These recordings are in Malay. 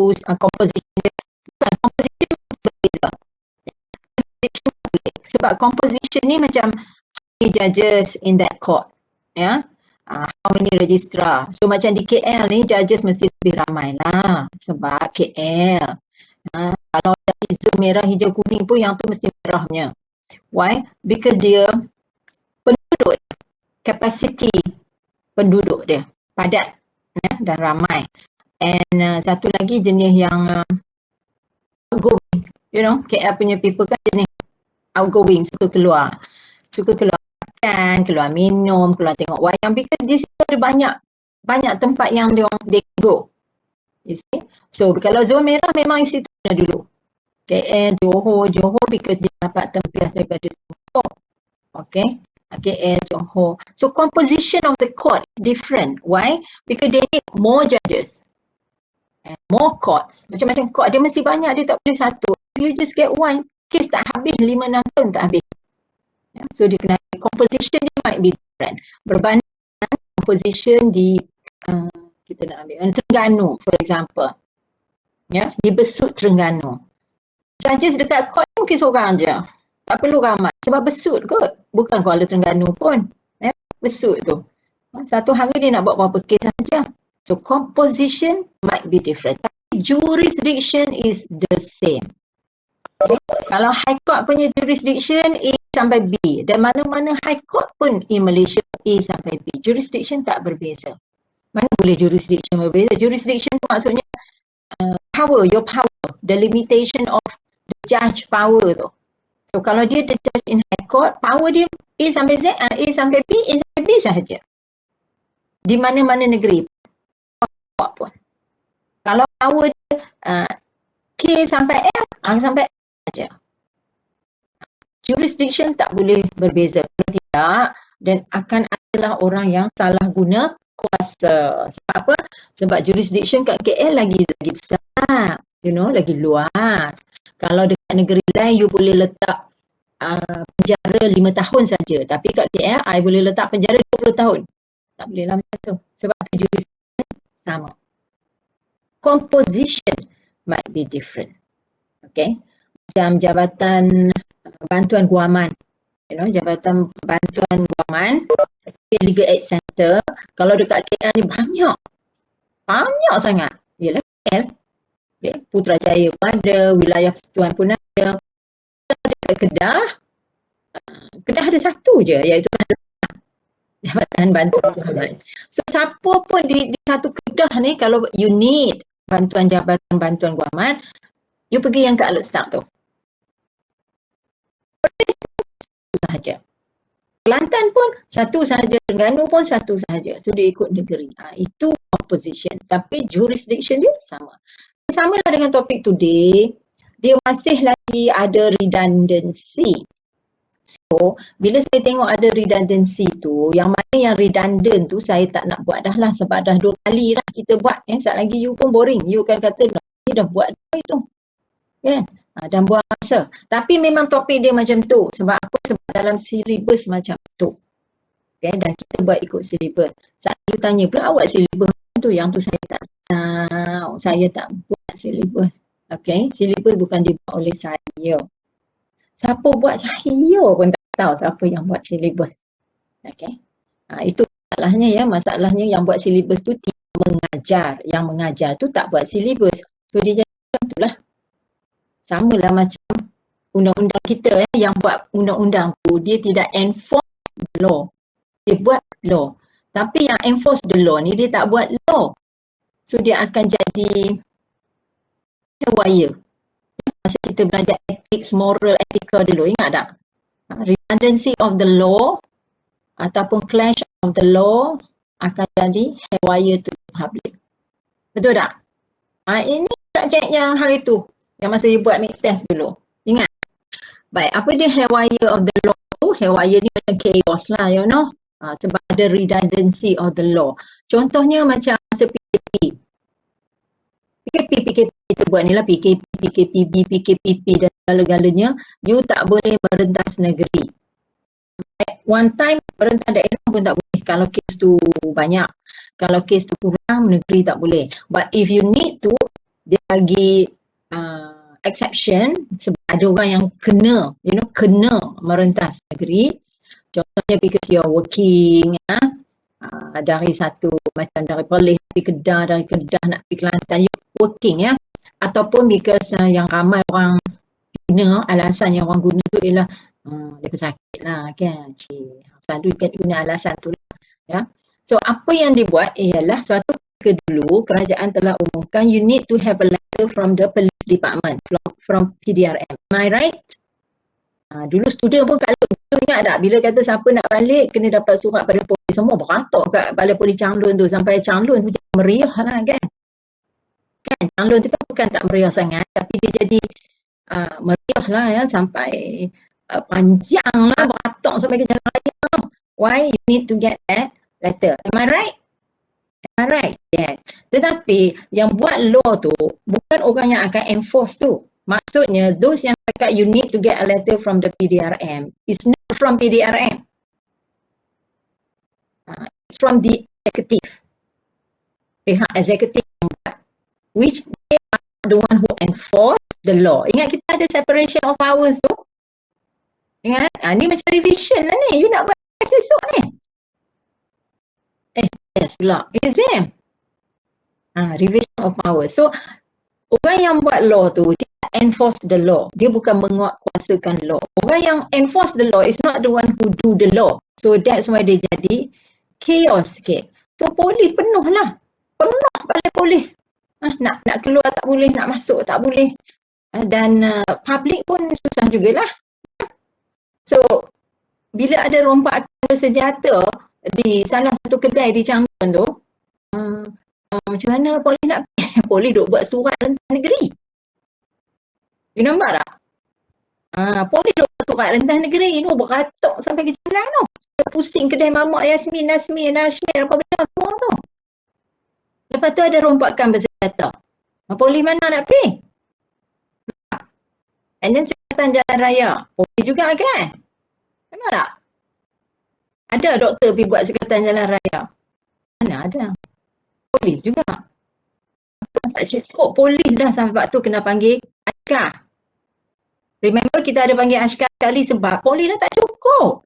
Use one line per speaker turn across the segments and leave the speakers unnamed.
bagus, composition dia. Bukan, composition berbeza. Sebab composition ni macam how many judges in that court, ya, how many registrar. So macam di KL ni judges mesti lebih ramai lah sebab KL. Kalau dari zon merah, hijau, kuning pun yang tu mesti merahnya. Why? Because dia penduduk, capacity penduduk dia padat, ya, dan ramai. And satu lagi jenis yang outgoing, you know, KL punya people kan jenis outgoing, suka keluar makan, keluar minum, keluar tengok wayang, because di situ ada banyak tempat yang they go, you see. So kalau zon merah memang situ dulu, KL, Johor because dia dapat tempias daripada Singapore, okay, KL, Johor. So composition of the court is different. Why? Because they need more judges and more courts. Macam-macam court dia mesti banyak, dia tak boleh satu. If you just get one, case tak habis, 5-6 tahun tak habis. So dia kena, composition dia might be different berbanding dengan composition di kita nak ambil Terengganu for example, ya, di Besut Terengganu. Judges dekat court mungkin seorang je, tak perlu ramai sebab Besut kot, bukan Kuala Terengganu pun, ya, Besut tu. Satu hari dia nak buat berapa kes saja. So composition might be different, tapi jurisdiction is the same. Okay. Kalau High Court punya jurisdiction A sampai B, dan mana-mana High Court pun in Malaysia A sampai B, jurisdiction tak berbeza. Mana boleh jurisdiction berbeza? Jurisdiction tu maksudnya power, your power, the limitation of the judge power tu. So kalau dia the judge in High Court, power dia A sampai Z, A sampai B, A sampai B sahaja. Di mana-mana negeri pun. Kalau power dia K sampai F, sampai F saja. Jurisdiction tak boleh berbeza. Kalau tidak, dan akan adalah orang yang salah guna kuasa. Sebab apa? Sebab jurisdiction kat KL lagi besar, you know, lagi luas. Kalau dekat negeri lain you boleh letak penjara 5 tahun saja, tapi kat KL I boleh letak penjara 20 tahun. Tak boleh lah macam tu. Sebab jurisdiction sama. Composition might be different. Okay. Macam Jabatan Bantuan Guaman, you know, Jabatan Bantuan Guaman, Legal Aid Center, kalau dekat KL ni banyak sangat. Yalah KL, okay. Putrajaya pun ada, Wilayah Persekutuan pun ada. Dekat Kedah ada satu je, iaitu Jabatan Bantuan Guaman. So siapa pun di satu Kedah ni, kalau you need bantuan Jabatan Bantuan Guaman, you pergi yang kat Alor-Setar tu. Sahaja. Kelantan pun satu sahaja, Terengganu pun satu sahaja. So dia ikut negeri. Itu composition, tapi jurisdiction dia sama. Sama lah dengan topik today, dia masih lagi ada redundancy. So bila saya tengok ada redundancy tu, yang mana yang redundant tu saya tak nak buat dah lah, sebab dah 2 kali dah kita buat. Sekejap lagi you pun boring, you akan kata ni dah buat dah itu, kan? Dan buang masa. Tapi memang topik dia macam tu. Sebab apa? Sebab dalam silibus macam tu. Okay, dan kita buat ikut silibus. Saya tanya pula, awak silibus tu? Yang tu saya tak tahu. Saya tak buat silibus. Okay, silibus bukan dibuat oleh saya. Siapa buat, saya pun tak tahu siapa yang buat silibus. Okay, itu masalahnya ya. Masalahnya yang buat silibus tu tidak mengajar. Yang mengajar tu tak buat silibus. So dia jadi macam tu lah. Sama lah macam undang-undang kita yang buat undang-undang tu, dia tidak enforce the law. Dia buat law. Tapi yang enforce the law ni dia tak buat law. So dia akan jadi haywire. Masa kita belajar ethics, moral, etika dulu, ingat tak? Redundancy of the law ataupun clash of the law akan jadi haywire to the public. Betul tak? Ini subjek yang hari tu, yang masa dia buat make test dulu. Ingat? Baik, apa dia haywire of the law tu? Haywire ni macam chaos lah, you know. Sebab ada redundancy of the law. Contohnya macam masa PKP. PKP kita buat ni lah, PKP, PKPB, PKPP dan segala-galanya. You tak boleh merentas negeri. One time merentas daerah pun tak boleh kalau kes tu banyak. Kalau kes tu kurang, negeri tak boleh. But if you need to, dia bagi exception sebab ada orang yang kena, kena merentas negeri. Contohnya because you're working, dari satu, macam dari Perlis pergi Kedah, dari Kedah nak pergi Kelantan, you working ya. Ataupun because yang ramai orang guna, alasan yang orang guna tu ialah dia pesakit lah kan, selalu guna alasan tu lah ya. So apa yang dibuat ialah suatu ketika dulu kerajaan telah umumkan you need to have a letter from the police department, from PDRM. Am I right? Dulu student pun kalau ingat tak bila kata siapa nak balik kena dapat surat pada polis, semua beratok kat balai polis Changlun tu, sampai Changlun tu jadi meriah lah kan. Changlun tu kan bukan tak meriah sangat tapi dia jadi meriah lah ya, sampai panjang lah, beratok sampai ke jalan raya. Why? You need to get that letter. Am I right? Am I right? Yes. Tetapi yang buat law tu bukan orang yang akan enforce tu. Maksudnya those yang cakap you need to get a letter from the PDRM, it's not from PDRM. It's from the executive. Pihak eksekutif yang buat, which they are the one who enforce the law. Ingat kita ada separation of powers tu? Ingat? Ni macam revision lah ni. You nak buat esok ni. Yes pula. Exam. Revision of powers. So, orang yang buat law tu, dia enforce the law. Dia bukan menguatkuasakan law. Orang yang enforce the law is not the one who do the law. So, that's why dia jadi chaos sikit. So, polis penuh lah. Penuh balai polis. Nak keluar tak boleh, nak masuk tak boleh. Dan public pun susah jugalah. So, bila ada rompakan bersenjata di salah satu kedai di Changlun tu, macam mana polis nak pergi? Polis duk buat surat rentas negeri. You nampak tak? Polis duk buat surat rentas negeri tu, beratok sampai ke jalan tu. Pusing kedai mamak Yasmin, Nasmin, Nashmir, apa benda semua tu. Lepas tu ada rompakan bersenjata. Polis mana nak pergi? And then Sekatan Jalan Raya, polis juga kan? Nampak tak? Ada doktor pergi buat Sekatan Jalan Raya? Mana ada? Polis juga. Tak cukup polis dah sampai tu kena panggil askar. Remember kita ada panggil askar sekali sebab polis dah tak cukup.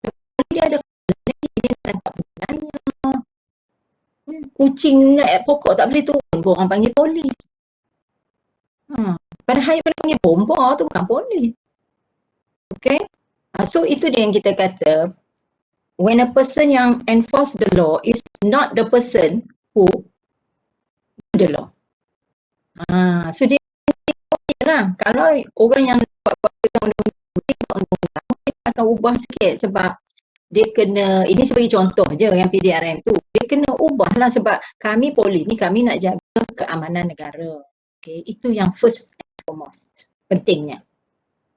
Polis ada dia tak berdaya. Kucing naik pokok tak boleh turun pun orang panggil polis. Padahal yang panggil bomba tu bukan polis. Okay? So itu dia yang kita kata, when a person yang enforce the law is not the person who do the law. So dia lah. Kalau orang yang buat undang-undang, dia akan ubah sikit sebab dia kena, ini sebagai contoh je yang PDRM tu, dia kena ubah lah sebab kami polis ni, kami nak jaga keamanan negara. Okay? Itu yang first and foremost, pentingnya.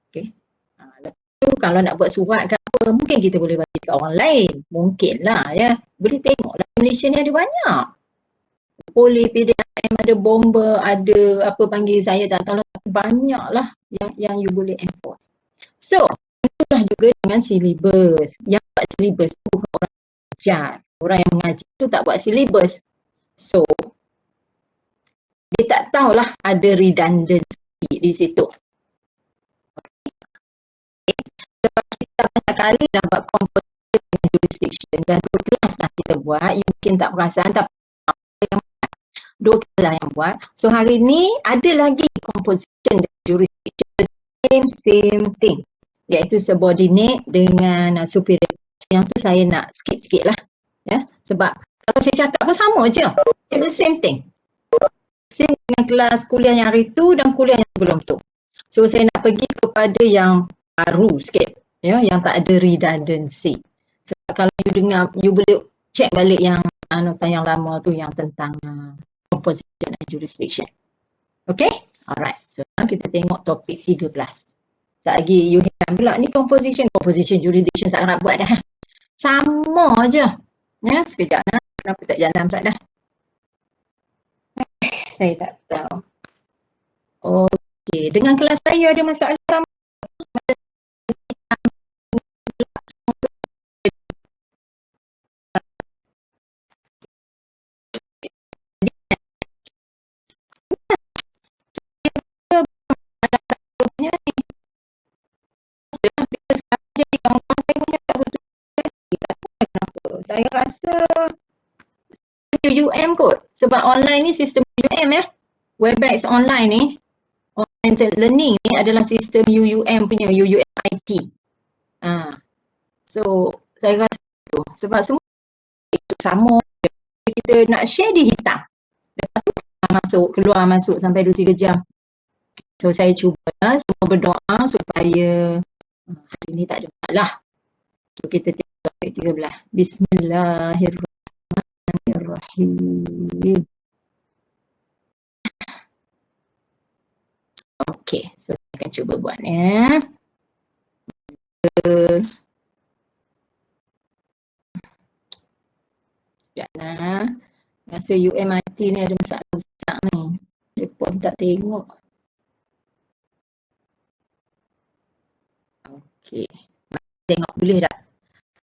Okay? Lepas tu kalau nak buat surat ke apa, mungkin kita boleh bagi ke orang lain. Mungkin lah ya. Boleh tengok lah Malaysia ni ada banyak. Polis, PDRM, ada bomber, ada apa panggil saya tak tahu, banyak lah yang you boleh enforce. So, itulah juga dengan silibus. Yang buat silibus tu bukan orang ajar. Orang yang mengajar tu tak buat silibus. So, dia tak tahulah ada redundancy di situ. Sebab kita banyak kali dah buat composition dengan jurisdiction dan 2 kelas dah kita buat, you mungkin tak perasan tapi yang 2 kelas lah yang buat. So hari ni ada lagi composition dan jurisdiction, same thing, iaitu subordinate dengan superior. Yang tu saya nak skip sikit lah ya, sebab kalau saya cakap pun sama je, it's the same thing, same dengan kelas kuliah yang hari tu dan kuliah yang sebelum tu. So saya nak pergi kepada yang baru sikit ya, yang tak ada redundancy. Sebab kalau you dengar, you boleh check balik yang anotan yang lama tu yang tentang composition and jurisdiction. Okay? Alright. So kita tengok topik 13. Sekejap lagi you heran pula ni composition jurisdiction tak nak buat dah. Sama je. Ya, sekejap nak. Kenapa tak jalan pula dah? Saya tak tahu. Okey, dengan kelas saya ada masalah sama. Saya rasa UUM kot. Sebab online ni sistem UUM ya. Webex online ni, Oriented Learning ni adalah sistem UUM punya, UUMIT. So, saya rasa tu. Sebab semua itu sama. Kita nak share di hitam. Lepas tu keluar masuk sampai 2-3 jam. So, saya cuba semua berdoa supaya hari ni tak ada masalah. So, kita tengok ayat 13. Bismillahirrahmanirrahim. Okey, so saya akan cuba buat ya. Sekejaplah. Rasa UMIT ni ada masalah besar ni. Dia pun tak tengok. Okey. Tengok boleh tak?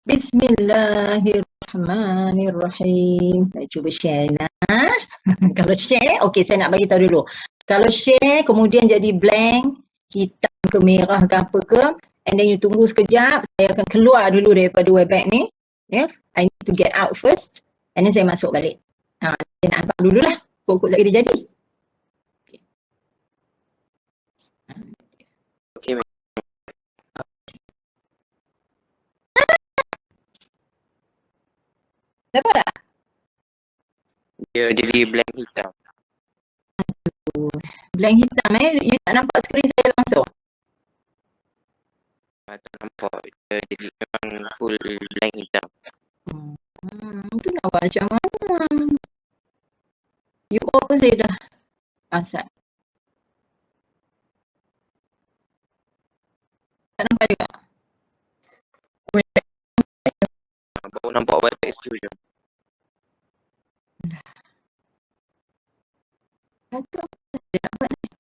Bismillahirrahmanirrahim. Saya cuba share lah. Kalau share, okey saya nak bagi tahu dulu. Kalau share kemudian jadi blank, hitam ke merah ke apa ke, and then you tunggu sekejap, saya akan keluar dulu daripada Webex ni. Ya, I need to get out first, and then saya masuk balik. Saya nak nampak dululah. Pokok saya dia jadi.
Okey.
Dapat tak?
Dia jadi blank hitam.
Blank hitam you tak nampak skrin saya langsung?
Tak nampak. Dia jadi memang full blank hitam.
Itu nak buat macam mana? You apa saya dah pasal? Tak nampak juga?
Baru nampak Webex tu je.
Atau dia nak buat ni?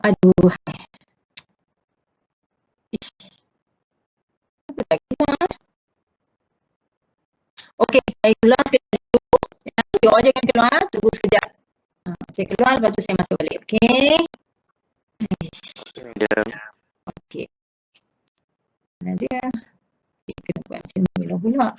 Aduh. Ish. Apa lagi lah? Okey, saya keluar sekejap dulu. You all jangan keluar, tunggu sekejap. Saya keluar, lepas tu saya masuk balik. Okey? Okey. Mana dia? Okay, kena buat macam ni lah pula.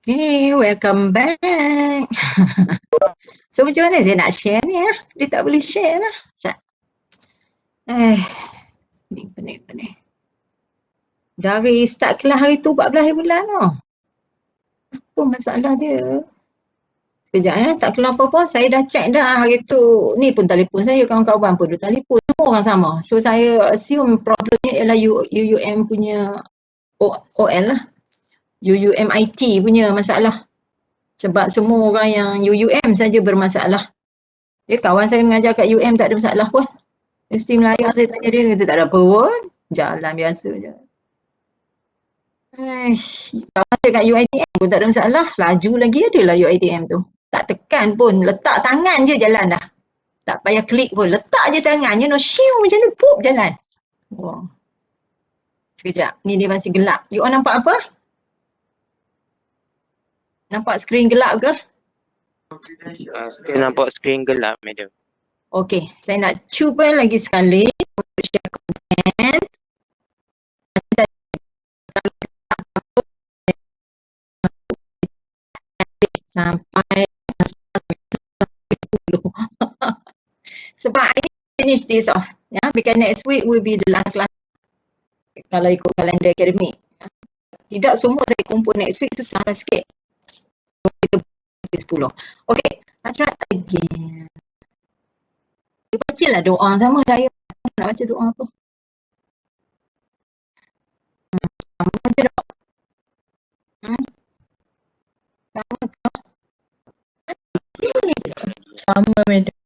Okay, welcome back. So macam mana saya nak share ni ya? Dia tak boleh share lah. Pening. Dari start kelas hari tu 14 bulan tu. Apa masalah dia? Sekejap ya, tak keluar apa-apa. Saya dah check dah hari tu. Ni pun telefon saya, kawan-kawan pun dia telefon. Semua orang sama. So saya assume problemnya ialah UUM punya OL lah. UUMIT punya masalah. Sebab semua orang yang UUM saja bermasalah. Kawan saya mengajar kat UM tak ada masalah pun. Mesti Melayu saya tanya dia kata tak ada apa pun. Jalan biasa je. Kawan saya kat UITM pun tak ada masalah. Laju lagi adalah UITM tu. Tak tekan pun. Letak tangan je jalan dah. Tak payah klik pun. Letak je tangannya. No shiu macam tu. Pup jalan. Wow. Sekejap. Ni dia masih gelap. You all nampak apa? Nampak skrin gelap ke?
Still nampak skrin gelap, madam.
Okey, saya nak cuba lagi sekali untuk share content. Sampai 10. Sebab I need to finish this off. Ya, because next week will be the last class. Kalau ikut kalender akademik. Tidak semua saya kumpul next week, susah sikit. Kita 10. Okay, let's try again. Bacalah doa sama saya. Nak baca doa apa? Sama je tak? Sama ke?
Sama madam.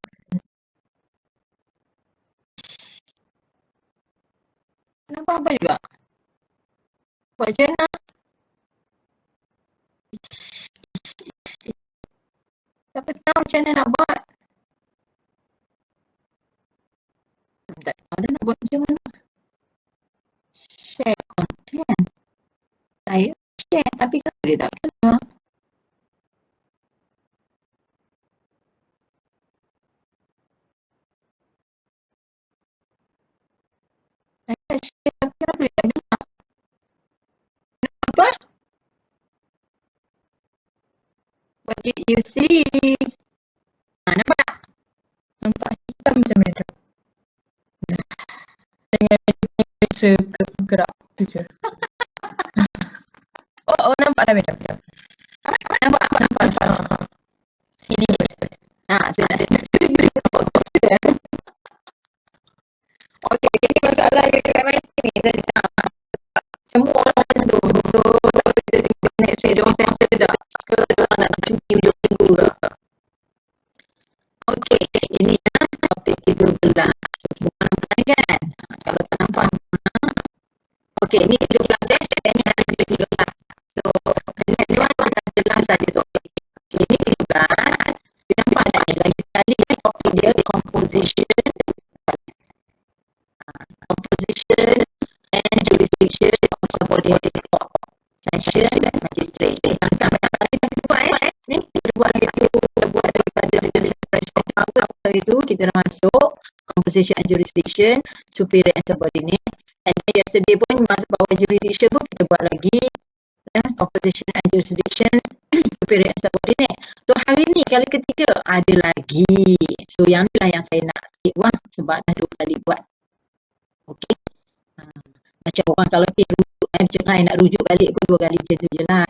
Nampak apa juga? Buat macam mana? Siapa tahu macam mana nak buat? Tak tahu dah nak buat macam mana. Share content. Saya share tapi kenapa dia tak keluar? Saya share tapi kenapa dia tak keluar? Apa? What did you see? Nampak tak?
Nampak hitam macam madam. Dengan biasa gerak tu je. Oh, nampak dah madam. Nampak. Ini dia.
Saya nak okey, ini masalah yang dekat MIT ni. Semua orang tu. So, kita tengok next week. Diorang saya sedap. Ke diorang nak cuti hujung minggu ke. Okey, ini topik 13. Semua nampak ni kan? Kalau tak nampak. Okey, ni 13 Ini hari ke-13. So, next one adalah saja topik. Okey, ini 13. Dia nampak tak ni? Lagi sekali topik dia composition and jurisdiction of subordinated court, session dan magistrate. Tentang apa kita buat ni kita buat itu, kita buat daripada separation of power itu kita dah masuk composition and jurisdiction, superior and subordinate. And then yesterday pun masuk bawah jurisdiction pun kita buat lagi composition and jurisdiction, superior and subordinate. So hari ni kali ketiga ada lagi. So yang ni lah yang saya nak skip sebab dah 2 kali buat. Okey. Macam orang kalau pergi rujuk macam mana nak rujuk balik pun 2 kali macam tu je lah.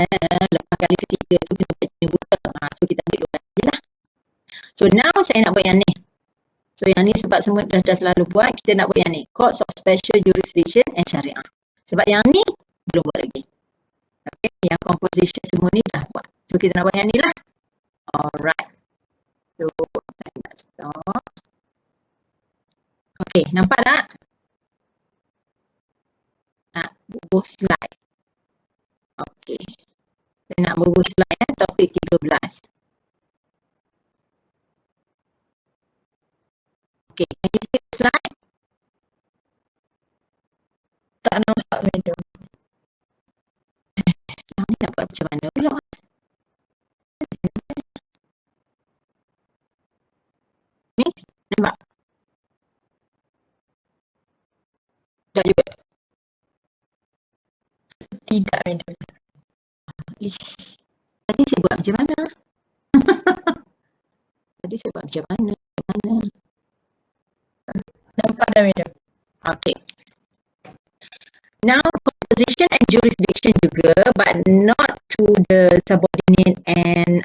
Lepas kali ketiga tu kita buat jenis buka. So kita ambil 2 kali je lah. So now saya nak buat yang ni. So yang ni sebab semua dah selalu buat, kita nak buat yang ni. Courts of Special Jurisdiction and Syariah. Sebab yang ni belum buat lagi. Okay, yang composition semua ni dah buat. So kita nak buat yang ni lah. Alright. So saya nak stop. Okay, nampak tak? Nak bubuh slide. Okey. Saya nak bubuh slide topik 13. Okey, can you see the slide?
Tak nampak madam.
Ni nak buat macam mana pula? Ni, nampak? Tak juga.
Tidak madam.
Ish. Tadi saya buat macam mana? Tadi saya buat macam mana?
Nampak dah madam.
Okay. Now composition and jurisdiction juga, but not to the subordinate and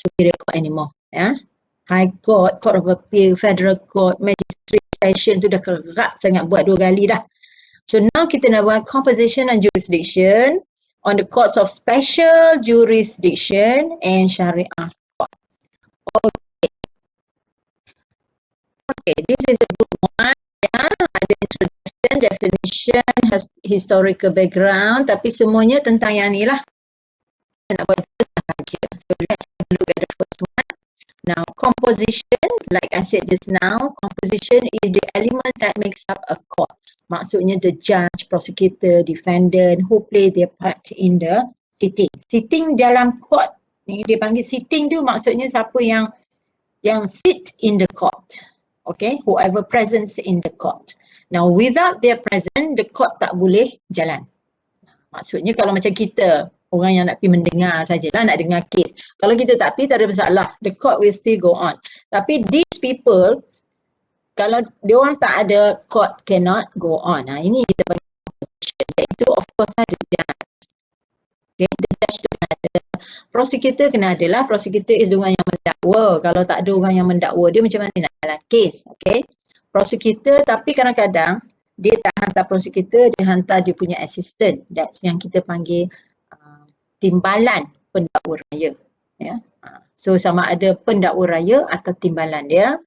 superior court anymore. High Court, Court of Appeal, Federal Court, Magistrate Session tu dah kerap sangat buat 2 kali dah. So now kita nak buat composition and jurisdiction on the courts of special jurisdiction and Sharia court. Okay, this is the book 1. Ada introduction, definition, historical background, tapi semuanya tentang yang ni lah. Kita nak buat itu sahaja. So let's have a look at the first one. Now, composition, like I said just now, composition is the element that makes up a court. Maksudnya the judge, prosecutor, defendant who play their part in the sitting. Sitting dalam court ni dia panggil sitting tu maksudnya siapa yang sit in the court. Okay, whoever presence in the court. Now without their presence, the court tak boleh jalan. Maksudnya kalau macam kita, orang yang nak pergi mendengar sajalah, nak dengar kes. Kalau kita tak pergi, tak ada masalah. The court will still go on. Tapi these people, kalau dia orang tak ada, court cannot go on. Ini kita panggil opposition. Iaitu of course ada judge. Okay, the judge tu kena ada. Prosecutor kena ada lah. Prosecutor is the one yang mendakwa. Kalau tak ada orang yang mendakwa, dia macam mana nak jalan kes. Okay. Prosecutor, tapi kadang-kadang dia tak hantar prosecutor, dia hantar dia punya assistant. That's yang kita panggil timbalan pendakwa raya. Yeah. So sama ada pendakwa raya atau timbalan dia.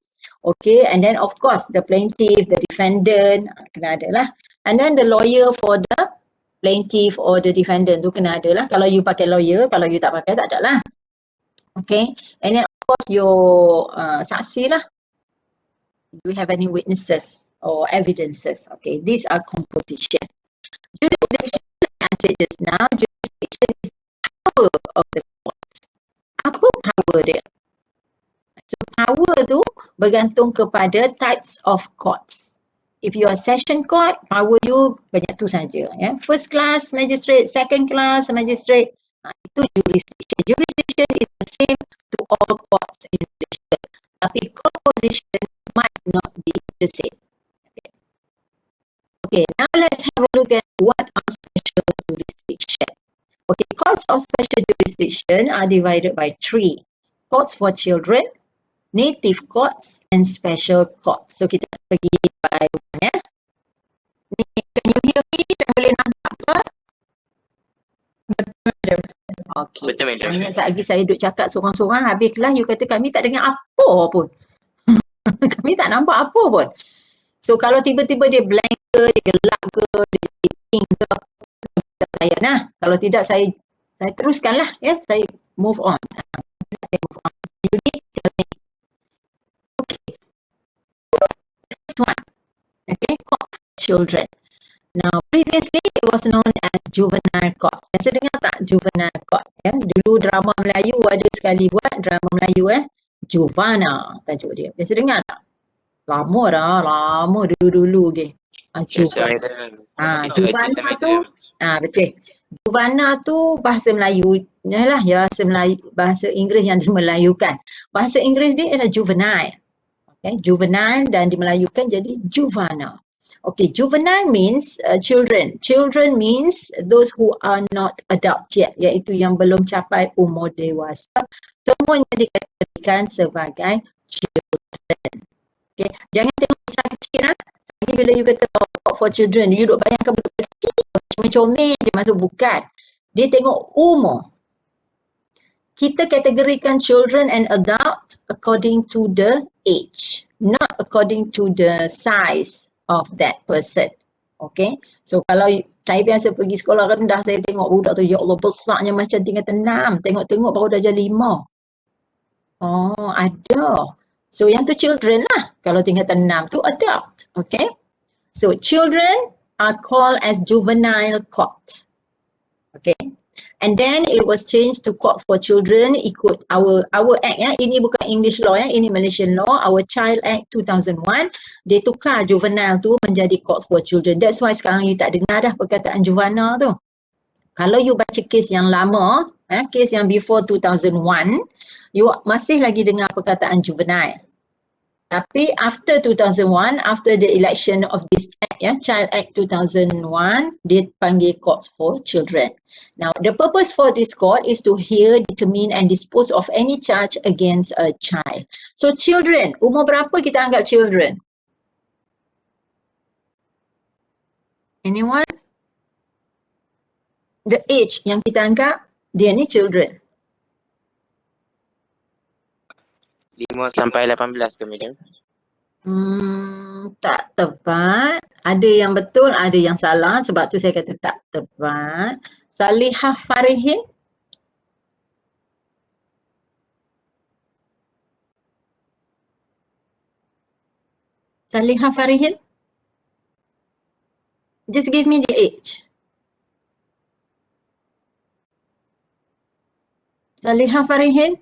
Okay, and then of course the plaintiff, the defendant kena ada lah. And then the lawyer for the plaintiff or the defendant tu kena ada lah. Kalau you pakai lawyer, kalau you tak pakai tak ada lah. Okay, and then of course your saksi lah. Do you have any witnesses or evidences? Okay, these are composition. Jurisdiction, like I said just now, jurisdiction is power of the court. Apa power dia? So power tu bergantung kepada types of courts. If you are session court, power you banyak tu saja. Ya. First class magistrate, second class magistrate, itu jurisdiction. Jurisdiction is the same to all courts in Malaysia. Tapi composition might not be the same. Okay, now let's have a look at what are special jurisdiction. Okay, courts of special jurisdiction are divided by three. Courts for children, native courts and special courts. So kita pergi by one ya. Can you hear me? Tak boleh nampak ke? Okay.
Betul, madam.
Banyak lagi saya duduk cakap seorang-seorang, habis kelas you kata kami tak dengar apa pun. Kami tak nampak apa pun. So kalau tiba-tiba dia blank ke, dia gelap ke, dia pink ke, saya nah. Kalau tidak saya teruskanlah ya, saya move on. Saya move on. You need to tell me. Okay. First one. Okay, court for children. Now previously it was known as juvenile court. Biasa dengar tak juvenile court? Ya? Dulu drama Melayu ada sekali buat drama Melayu Juvana tajuk dia. Biasa dengar tak? Lama dah, lama dulu-dulu ke. Juvana tu, betul. Juvana tu bahasa Melayu, yalah bahasa Melayu, bahasa Inggeris yang dimelayukan. Bahasa Inggeris dia ialah juvenile. Okay, juvenile dan dimelayukan jadi juvana. Okay, juvenile means children. Children means those who are not adult yet, iaitu yang belum capai umur dewasa. Semuanya dikategorikan sebagai children. Okay, jangan tengok kisah kecil lah. Lagi bila you kata court for children, you duk bayangkan budak kecil comel-comel je masuk, bukan. Dia tengok umur. Kita kategorikan children and adult according to the age, not according to the size of that person. Okay, so kalau saya biasa pergi sekolah rendah, saya tengok budak tu, ya Allah besarnya macam tingkatan 6, tengok-tengok baru darjah 5. Oh, ada. So yang tu children lah. Kalau tingkatan 6 tu adult. Okay. So children are called as juvenile court. Okay. And then it was changed to court for children ikut our act ya. Ini bukan English law ya, ini Malaysian law. Our Child Act 2001, dia tukar juvenile tu menjadi court for children. That's why sekarang you tak dengar dah perkataan juvana tu. Kalau you baca kes yang lama, kes yang before 2001, you masih lagi dengar perkataan juvenile. Tapi after 2001, after the election of this act, Child Act 2001, dia panggil courts for children. Now, the purpose for this court is to hear, determine and dispose of any charge against a child. So children, umur berapa kita anggap children? Anyone? The age yang kita anggap dia ni children.
5 sampai 18 ke, madam?
Tak tepat. Ada yang betul, ada yang salah. Sebab tu saya kata tak tepat. Salihah Farihin. Salihah Farihin. Just give me the age. Salihah Farihin.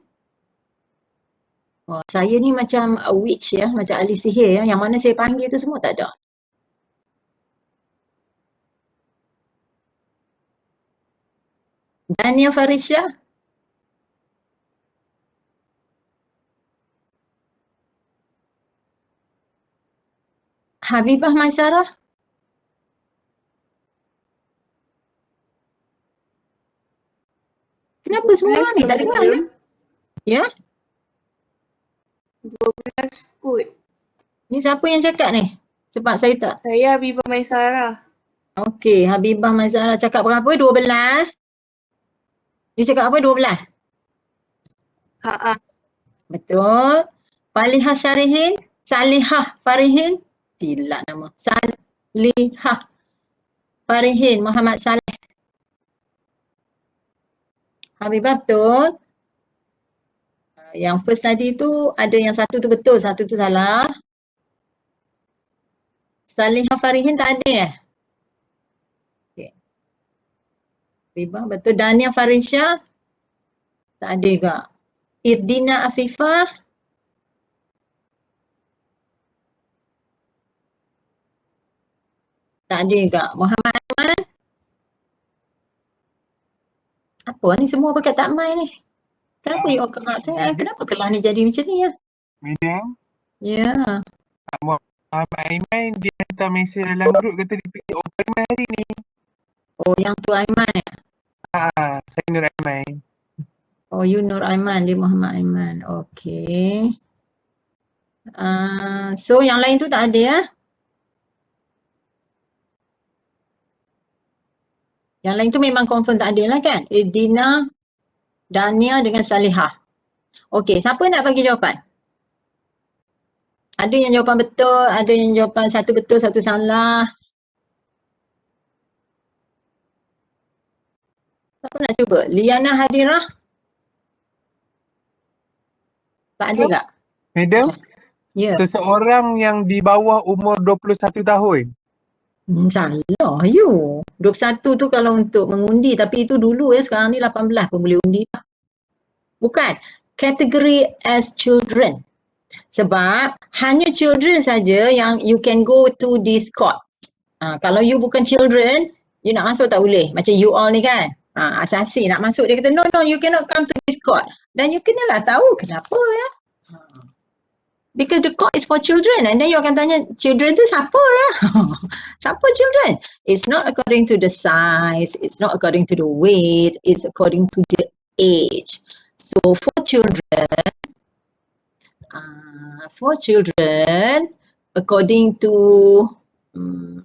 Oh, saya ni macam a witch ya, macam ahli sihir ya. Yang mana saya panggil tu semua tak ada. Dania Farisha. Habibah Maisarah. Kenapa semua ni tak dengar ya? Ya?
12 kot.
Ni siapa yang cakap ni? Sebab saya tak.
Saya Habibah Maisarah.
Okey, Habibah Maisarah cakap berapa? 12. Dia cakap apa? 12.
Ha.
Betul. Falihah Syarihin. Salihah Farihin. Silap nama. Salihah Farihin. Muhammad Saleh. Habibah betul. Yang first tadi tu ada yang satu tu betul, satu tu salah. Salihah Farihin tak ada ya? Okay. Habibah betul. Dania Farisha tak ada juga. Irdina Afifah. Tak ada juga. Muhammad Aiman. Apa ni semua pakai tak mai ni? Kenapa you kerap saya? Kenapa kelas ni jadi macam ni ya?
Madam,
Ya.
Muhammad Aiman dia hantar mesej dalam grup kata dia pergi open mic hari ni.
Oh yang tu Aiman ya?
Saya Nur Aiman.
Oh you Nur Aiman, dia Muhammad Aiman. Okay. So yang lain tu tak ada ya? Yang lain tu memang confirm tak ada lah kan? Dina, Dania dengan Salihah. Okey, siapa nak bagi jawapan? Ada yang jawapan betul, ada yang jawapan satu betul, satu salah. Siapa nak cuba? Liana Hadirah? Tak ada tak?
Madam,
Ya.
seseorang yang di bawah umur 21 tahun.
Salah you. 21 tu kalau untuk mengundi, tapi itu dulu ya, sekarang ni 18 pun boleh undi lah. Bukan. Category as children. Sebab hanya children saja yang you can go to this court. Kalau you bukan children, you nak masuk tak boleh. Macam you all ni kan. Asasi nak masuk, dia kata no, you cannot come to this court. Dan you kenalah tahu kenapa ya. Because the court is for children, and then you akan tanya children tu siapa ya? Siapa children? It's not according to the size, it's not according to the weight, it's according to the age. So for children, according to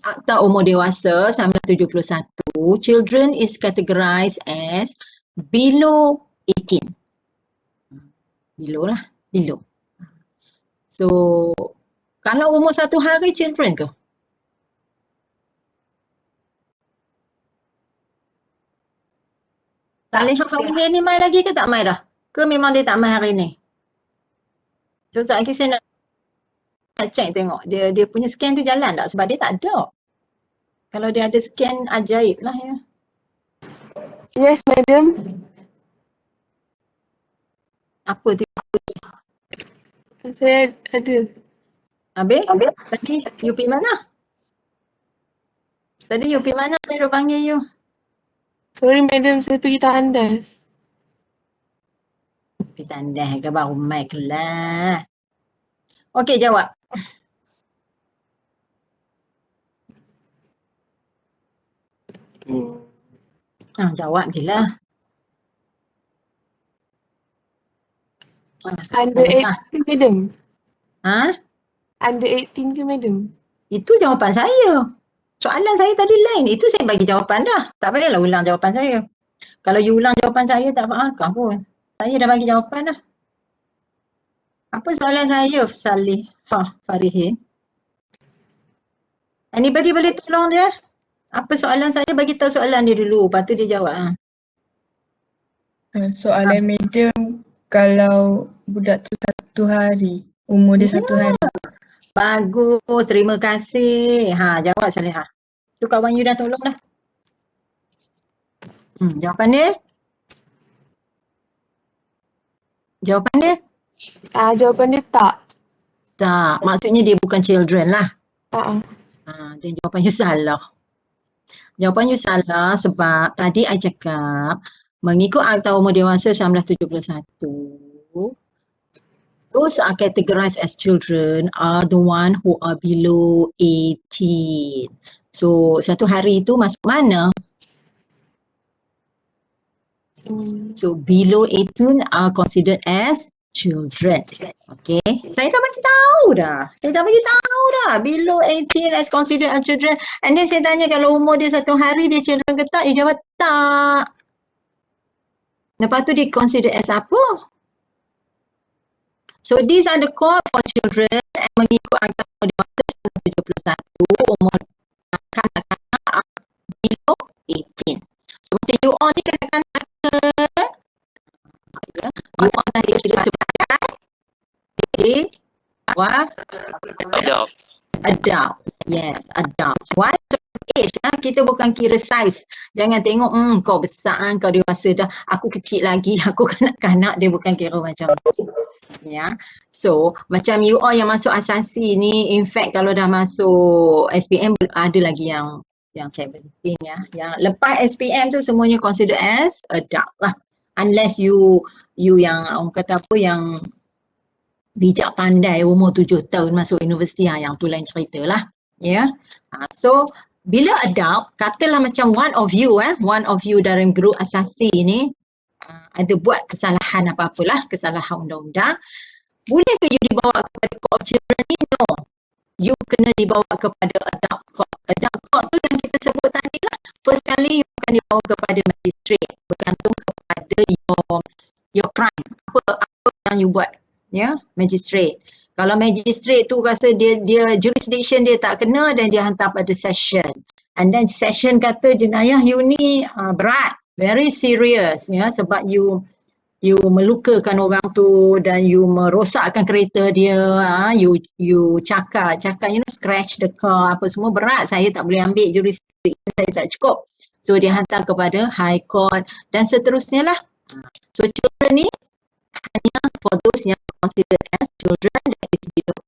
Akta Umur Dewasa 1971, children is categorized as below 18. Below lah, below. So, kalau umur 1 hari children ke? Salihah Farihin ni mai lagi ke tak mai dah? Ke memang dia tak mai hari ni? So, saat lagi saya nak check tengok dia punya scan tu jalan tak? Sebab dia tak ada. Kalau dia ada scan ajaib lah ya.
Yes, madam.
Apa tu?
Saya ada.
Habis? Tadi you pergi mana? Tadi you pergi mana? Saya dah panggil you.
Sorry, madam. Saya pergi tandas.
Pergi tandas ke baru mic lah. Okey, jawab. Jawab je lah.
Under 18 ke, madam? Under 18 ke, madam?
Itu jawapan saya. Soalan saya tadi lain. Itu saya bagi jawapan dah. Tak payahlah ulang jawapan saya. Kalau you ulang jawapan saya tak apa-apa pun. Saya dah bagi jawapan dah. Apa soalan saya, Salihah Farihin? Anybody boleh tolong dia? Apa soalan saya? Bagi tahu soalan dia dulu. Lepas tu dia jawab.
Soalan medium, kalau budak tu 1 hari, umur dia 1 hari.
Bagus, terima kasih. Jawab Salihah. Tu kawan you dah tolong dah. Jawapan dia? Jawapan dia?
Jawapan dia tak.
Tak, maksudnya dia bukan children lah. Dan jawapan you salah. Jawapan you salah sebab tadi I cakap mengikut Akta Umur Dewasa 1971, those are categorized as children are the one who are below 18. So, satu hari itu masuk mana? So, below 18 are considered as children. Okay. Saya dah bagi tahu dah. Below 18 as considered as children. And then saya tanya kalau umur dia satu hari dia children ke tak? You jawab tak. Lepas tu dia considered as apa? So these are the code for children and mengikut Akta Umur Dewasa 1971 umur kanak-kanak below 18. So macam you all ni kanak-kanak ke? You all dah disebut sebagai
Adults.
adults. Yes, adults. Why? Age lah, kita bukan kira size. Jangan tengok kau besar, kau dewasa dah, aku kecil lagi, aku kanak-kanak, dia bukan kira macam tu. Ya. So, macam you all yang masuk asasi ni, in fact kalau dah masuk SPM ada lagi yang 17 ya. Yang lepas SPM tu semuanya consider as adult lah. Unless you yang orang kata apa yang bijak pandai umur 7 tahun masuk universiti, yang tu lain cerita lah. Ya. So, bila adult, katalah macam one of you dalam grup asasi ni ada buat kesalahan apa-apalah, kesalahan undang-undang, boleh ke you dibawa kepada court of children ni? No. You kena dibawa kepada adult court. Adult court tu yang kita sebut tadi lah. First kali you akan dibawa kepada magistrate, bergantung kepada your crime. Apa yang you buat, ya, magistrate. Kalau magistrate tu rasa dia jurisdiction dia tak kena, dan dia hantar pada session. And then session kata jenayah you ni berat, very serious, ya, sebab you melukakan orang tu dan you merosakkan kereta dia, you cakap scratch the car, apa semua berat, saya tak boleh ambil jurisdiction, saya tak cukup. So dia hantar kepada high court dan seterusnya lah. So children ni hanya for those yang considered as children that is below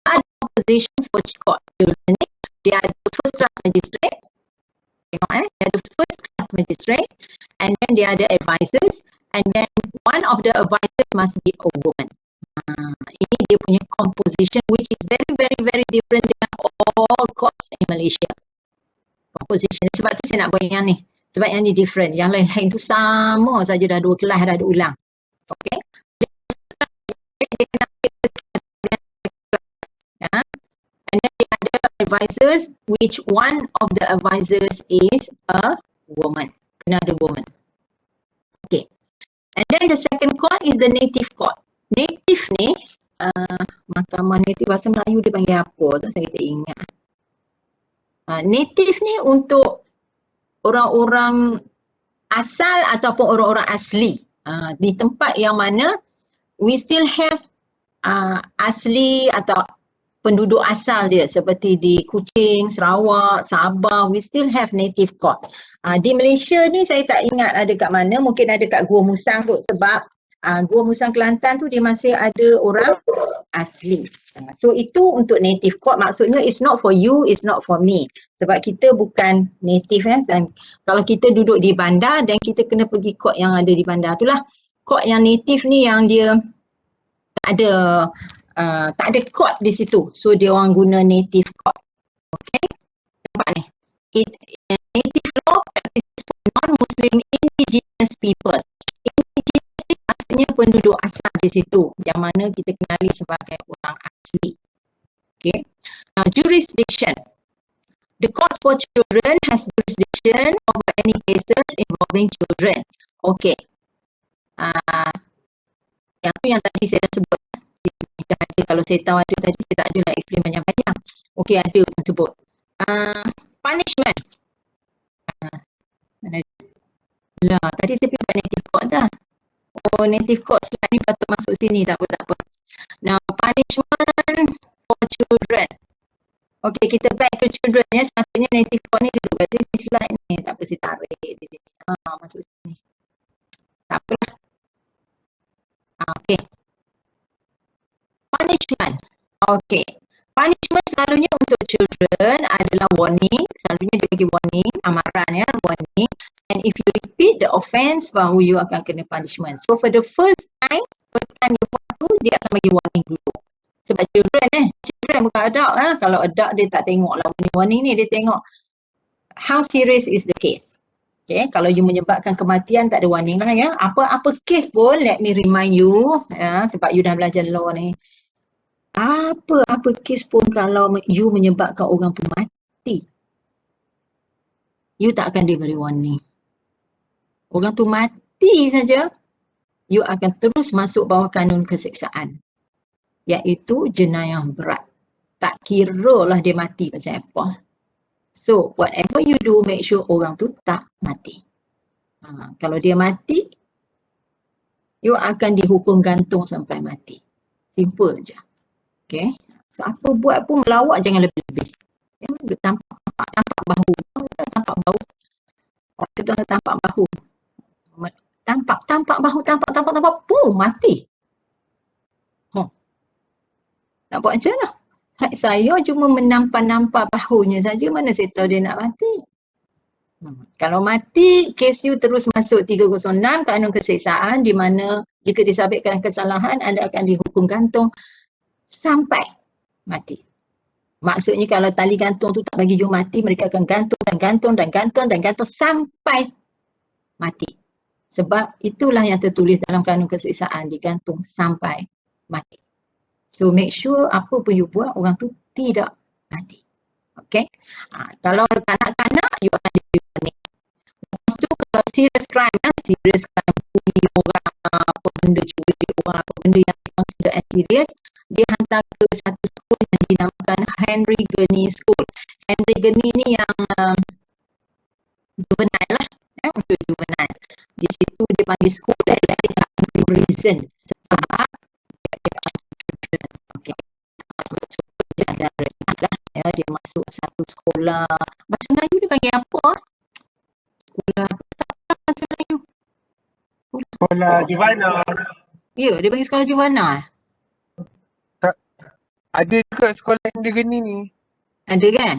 18. Ada opposition for court children ni, dia ada first class magistrate, tengok dia ada first class magistrate, and then dia ada advisors, and then one of the advisors must be a woman. Ini dia punya composition which is very very very different dengan all courts in Malaysia. Composition, sebab tu saya nak buat yang ni, sebab yang ni different, yang lain-lain tu sama saja, dah 2 kelas dah ada ulang. Okay. And then dia ada advisors, which one of the advisors is a woman. Kena ada woman. Okay. And then the second court is the native court. Native ni, mahkamah native bahasa Melayu dia panggil apa tu, saya tak ingat. Native ni untuk orang-orang asal ataupun orang-orang asli. Di tempat yang mana we still have asli atau penduduk asal dia, seperti di Kuching, Sarawak, Sabah, we still have native court. Di Malaysia ni saya tak ingat ada kat mana, mungkin ada kat Gua Musang tu, sebab Gua Musang Kelantan tu dia masih ada orang asli. So itu untuk native court, maksudnya it's not for you, it's not for me. Sebab kita bukan native kan, dan kalau kita duduk di bandar dan kita kena pergi court yang ada di bandar tu lah. Court yang native ni yang dia tak ada court di situ. So dia orang guna native court. Okay. Nampak ni. Native law practices for non-Muslim indigenous people. Indigenous ni maksudnya penduduk asal di situ, yang mana kita kenali sebagai orang asli. Okay. Now jurisdiction. The court for children has jurisdiction over any cases involving children. Okay. Yang tu yang tadi saya dah sebut. Kalau saya tahu ada tadi, saya tak adalah explain banyak-banyak. Okey, ada pun sebut. Punishment. Mana dia? Tadi saya pergi buat native court dah. Oh, native court slide ni patut masuk sini, tak apa. Now, punishment for children. Okey, kita back to children ya. Sepatutnya native court ni duduk kat sini slide ni. Tak apa, saya tarik di sini. Masuk sini. Tak apalah. Okey. punishment. Okay. Punishment selalunya untuk children adalah warning. Selalunya dia bagi warning, amaran ya, warning. And if you repeat the offence, baru you akan kena punishment. So for the first time you buat tu, dia akan bagi warning dulu. Sebab children bukan adult. Kalau adult dia tak tengok lah warning ni, dia tengok how serious is the case. Okay, kalau you menyebabkan kematian tak ada warning lah ya. Apa case pun, let me remind you ya, sebab you dah belajar law ni. Apa kes pun kalau you menyebabkan orang tu mati, you tak akan diberi warning. Orang tu mati saja, you akan terus masuk bawah kanun keseksaan, iaitu jenayah berat. Tak kira lah dia mati pasal apa. So whatever you do, make sure orang tu tak mati. Kalau dia mati, you akan dihukum gantung sampai mati. Simple je. Okay. So apa buat pun melawak jangan lebih-lebih. Ya, tampak bahu. Tampak bahu. Orang tu dah tampak bahu. Tampak bahu, boom, mati. Nak buat macam mana? Saya cuma menampak bahunya saja, mana saya tahu dia nak mati. Kalau mati, kes you terus masuk 306 kanun keseksaan, di mana jika disabitkan kesalahan, anda akan dihukum gantung sampai mati. Maksudnya kalau tali gantung tu tak bagi you mati, mereka akan gantung sampai mati. Sebab itulah yang tertulis dalam kanun keseksaan, digantung sampai mati. So make sure apa pun you buat, orang tu tidak mati. Okay. Kalau kanak-kanak, you akan diberi warning. Lepas tu kalau serious crime, bunuh orang, apa benda, curi orang, apa benda yang memang tidak serious, dia hantar ke satu school yang dinamakan Henry Gurney School. Henry Gurney ni yang juvenile lah, untuk juvenile. Di situ dia panggil school dia tak prison sebab dia masuk satu sekolah. Bahasa Melayu dia panggil apa? Sekolah bahasa Melayu.
Sekolah Juvana.
Ya, dia panggil sekolah Juvana.
Ada juga sekolah yang dia geni ni.
Ada kan?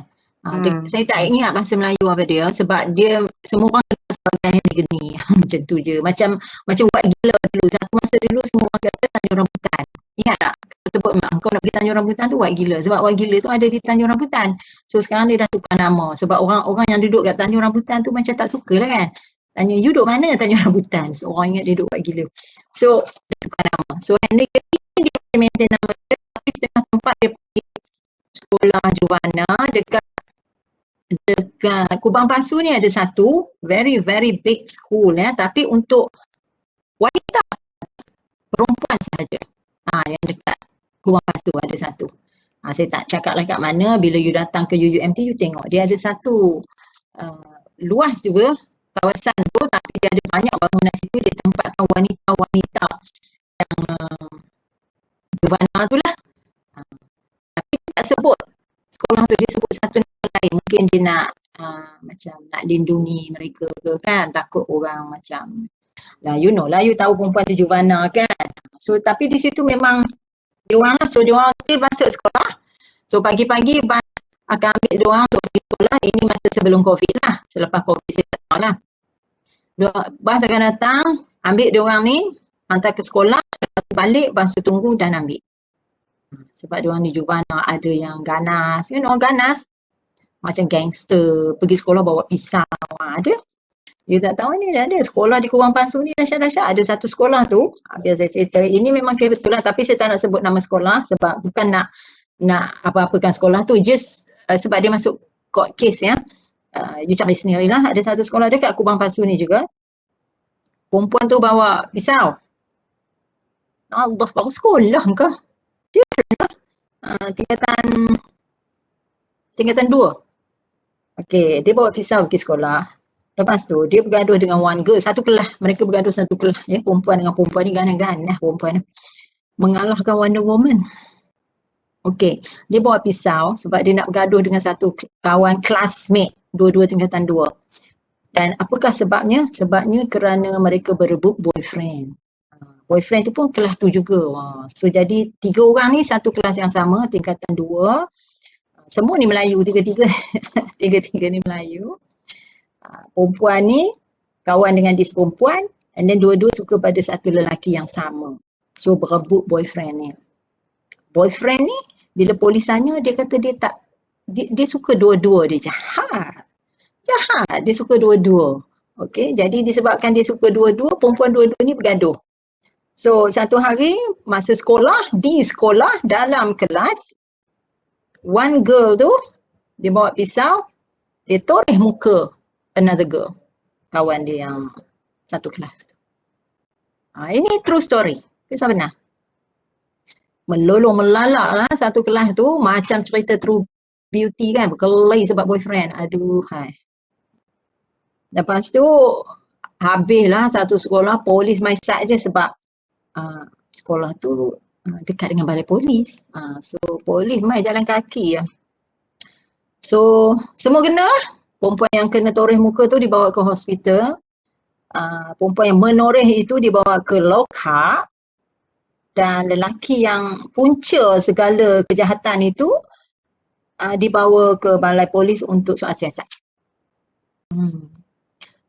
Saya tak ingat bahasa Melayu apa dia, sebab dia semua orang kata sebagai Henry Gurney. Macam tu je. Macam buat gila dulu. Satu masa dulu semua orang kata Tanjung Rambutan. Ingat tak? Sebut kau nak pergi Tanjung Rambutan tu buat gila. Sebab buat gila tu ada di Tanjung Rambutan. So sekarang dia dah tukar nama. Sebab orang yang duduk kat Tanjung Rambutan tu macam tak suka lah kan. Tanya, you duduk mana Tanjung Rambutan? So orang ingat dia duduk buat gila. So dia tukar nama. So Henry Gurney dia maintain nama dia, tapi setengah tempat dia pergi sekolah Juvana dekat Kubang Pasu ni ada satu very big school ya, tapi untuk wanita perempuan sahaja. Yang dekat Kubang Pasu ada satu. Saya tak cakap lah kat mana, bila you datang ke UUMT you tengok dia ada satu luas juga kawasan tu, tapi dia ada banyak bangunan situ, dia tempatkan wanita-wanita yang Juvana tu lah. Tapi tak sebut sekolah tu, dia sebut satu nama lain. Mungkin dia nak macam nak lindungi mereka ke kan, takut orang macam lah, you know lah, you tahu perempuan tu Juvana kan. So tapi di situ memang dia orang lah, so dia orang still masuk sekolah. So pagi-pagi bas akan ambil dia orang untuk pergi sekolah. Ini masa sebelum COVID lah, selepas COVID saya tak tahu lah. Bas akan datang, ambil dia orang ni, hantar ke sekolah, balik, bas tu tunggu dan ambil. Sebab dia orang di Juvana ada yang ganas, you know ganas. Macam gangster, pergi sekolah bawa pisau, ada. You tak tahu ni ada sekolah di Kubang Pasu ni dahsyat-dahsyat. Ada satu sekolah tu, biar saya cerita, ini memang kebetulan tapi saya tak nak sebut nama sekolah sebab bukan nak apa-apakan sekolah tu, just sebab dia masuk court case ya. You cari sendiri lah, ada satu sekolah dekat Kubang Pasu ni juga. Perempuan tu bawa pisau. Allah, baru sekolah ke? Children lah. Tingkatan 2. Okey, dia bawa pisau pergi sekolah. Lepas tu dia bergaduh dengan one girl, satu kelas. Mereka bergaduh satu kelas ya, perempuan dengan perempuan ni ganas-ganas perempuan ni. Mengalahkan Wonder Woman. Okey, dia bawa pisau sebab dia nak bergaduh dengan satu kawan classmate, dua-dua tingkatan 2. Dan apakah sebabnya? Sebabnya kerana mereka berebut boyfriend. Boyfriend tu pun kelas tu juga. So jadi 3 orang ni satu kelas yang sama, tingkatan 2. Semua ni Melayu tiga-tiga. Tiga-tiga ni Melayu. Perempuan ni kawan dengan this perempuan and then dua-dua suka pada satu lelaki yang sama. So berebut boyfriend ni. Boyfriend ni bila polis tanya dia kata dia suka dua-dua, dia jahat. Jahat, dia suka dua-dua. Okey, jadi disebabkan dia suka dua-dua, perempuan dua-dua ni bergaduh. So satu hari masa sekolah, di sekolah dalam kelas, one girl tu dia bawa pisau, dia toreh muka another girl, kawan dia yang satu kelas tu. Ini true story, kisah benar. Melolong melalak lah satu kelas tu, macam cerita True Beauty kan, berkelahi sebab boyfriend. Aduhai. Lepas tu habislah satu sekolah, polis main sat je sebab sekolah tu dekat dengan balai polis. So polis main jalan kaki. So semua kena. Perempuan yang kena toreh muka tu dibawa ke hospital. Perempuan yang menoreh itu dibawa ke lock up. Dan lelaki yang punca segala kejahatan itu dibawa ke balai polis untuk soal siasat.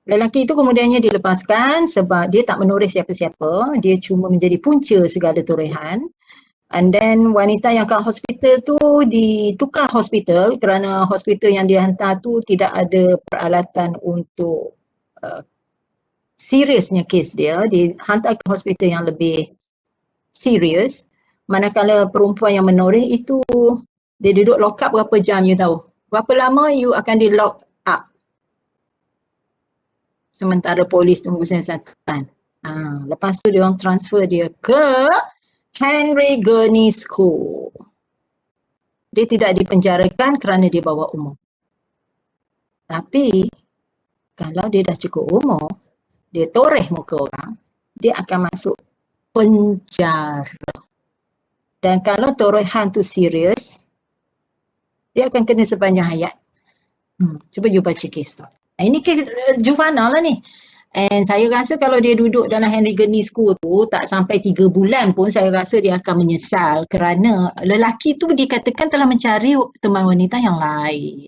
Lelaki itu kemudiannya dilepaskan sebab dia tak menoreh siapa-siapa. Dia cuma menjadi punca segala torehan. And then wanita yang kat hospital tu ditukar hospital kerana hospital yang dia hantar tu tidak ada peralatan untuk seriousnya kes dia. Dihantar ke hospital yang lebih serius. Manakala perempuan yang menoreh itu dia duduk lock up berapa jam you tahu? Berapa lama you akan di lock up? Sementara polis tunggu siasatan. Lepas tu dia orang transfer dia ke Henry Gurney School. Dia tidak dipenjarakan kerana dia bawa umur. Tapi kalau dia dah cukup umur, dia toreh muka orang, dia akan masuk penjara. Dan kalau torehan tu serius, dia akan kena sepanjang hayat. Cuba you baca kes tu. Ini kes juvenile lah ni. And saya rasa kalau dia duduk dalam Henry Gurney School tu tak sampai 3 bulan pun saya rasa dia akan menyesal kerana lelaki tu dikatakan telah mencari teman wanita yang lain.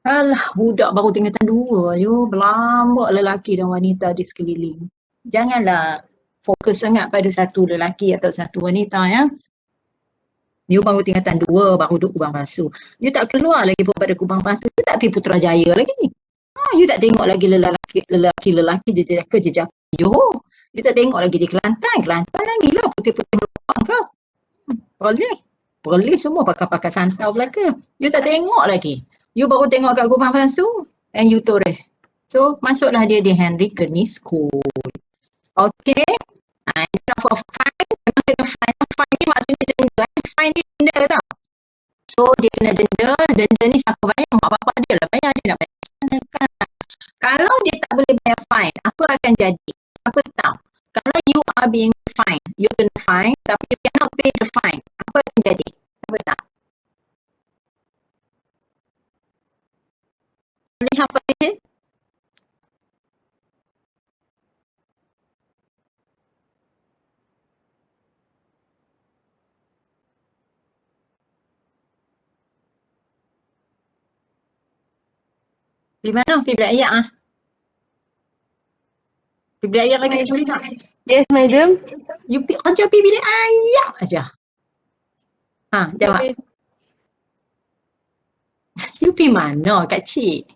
Alah, budak baru tingkatan 2 you, berlambak lelaki dan wanita di sekeliling. Janganlah fokus sangat pada satu lelaki atau satu wanita ya. You baru tingkatan 2, baru duduk Kubang Basuh. You tak keluar lagi pun pada Kubang Basuh, you tak pergi Putrajaya lagi. You tak tengok lagi lelaki jejaka Johor. You tak tengok lagi di Kelantan lagi lah putih-putih melupak kau. Boleh semua pakai santau belaka. You tak tengok lagi. You baru tengok kat Kubang Basuh and you toreh. So masuklah dia di Henry Gurney School. Okay. Enough for fine. Memang kena fine. Fine ni maksudnya denda. Fine ni denda tau. So dia kena denda. Denda ni siapa bayar? Mak bapak dia lah bayar. Dia nak bayar. Kalau dia tak boleh bayar fine, apa akan jadi? Siapa tahu? Kalau you are being fined, you kena fine tapi you cannot pay the fine. Apa akan jadi? Siapa tahu? Lihat apa dia? Pergi mana? Pergi bilik ayak Pergi bilik ayak lagi sekali tak?
Yes, madam.
You kerja pergi bilik ayak aja. Jawab. You pergi mana Kak Cik?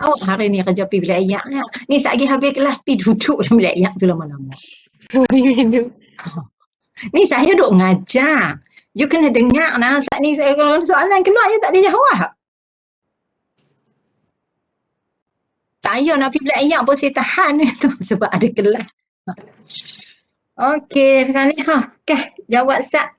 Awak hari ni kerja pergi bilik ayak ya. Ni sekali habis kelas pergi duduk dalam bilik ayak tu lama-lama.
Sorry, madam.
Ni saya duk ngajar. You kena dengar nah. Saat ni kalau soalan keluar you tak ada jawab. Saya nak pergi bilik ayak pun saya tahan tu sebab ada kelas. Okey, Salihah. Okay, jawab Sat.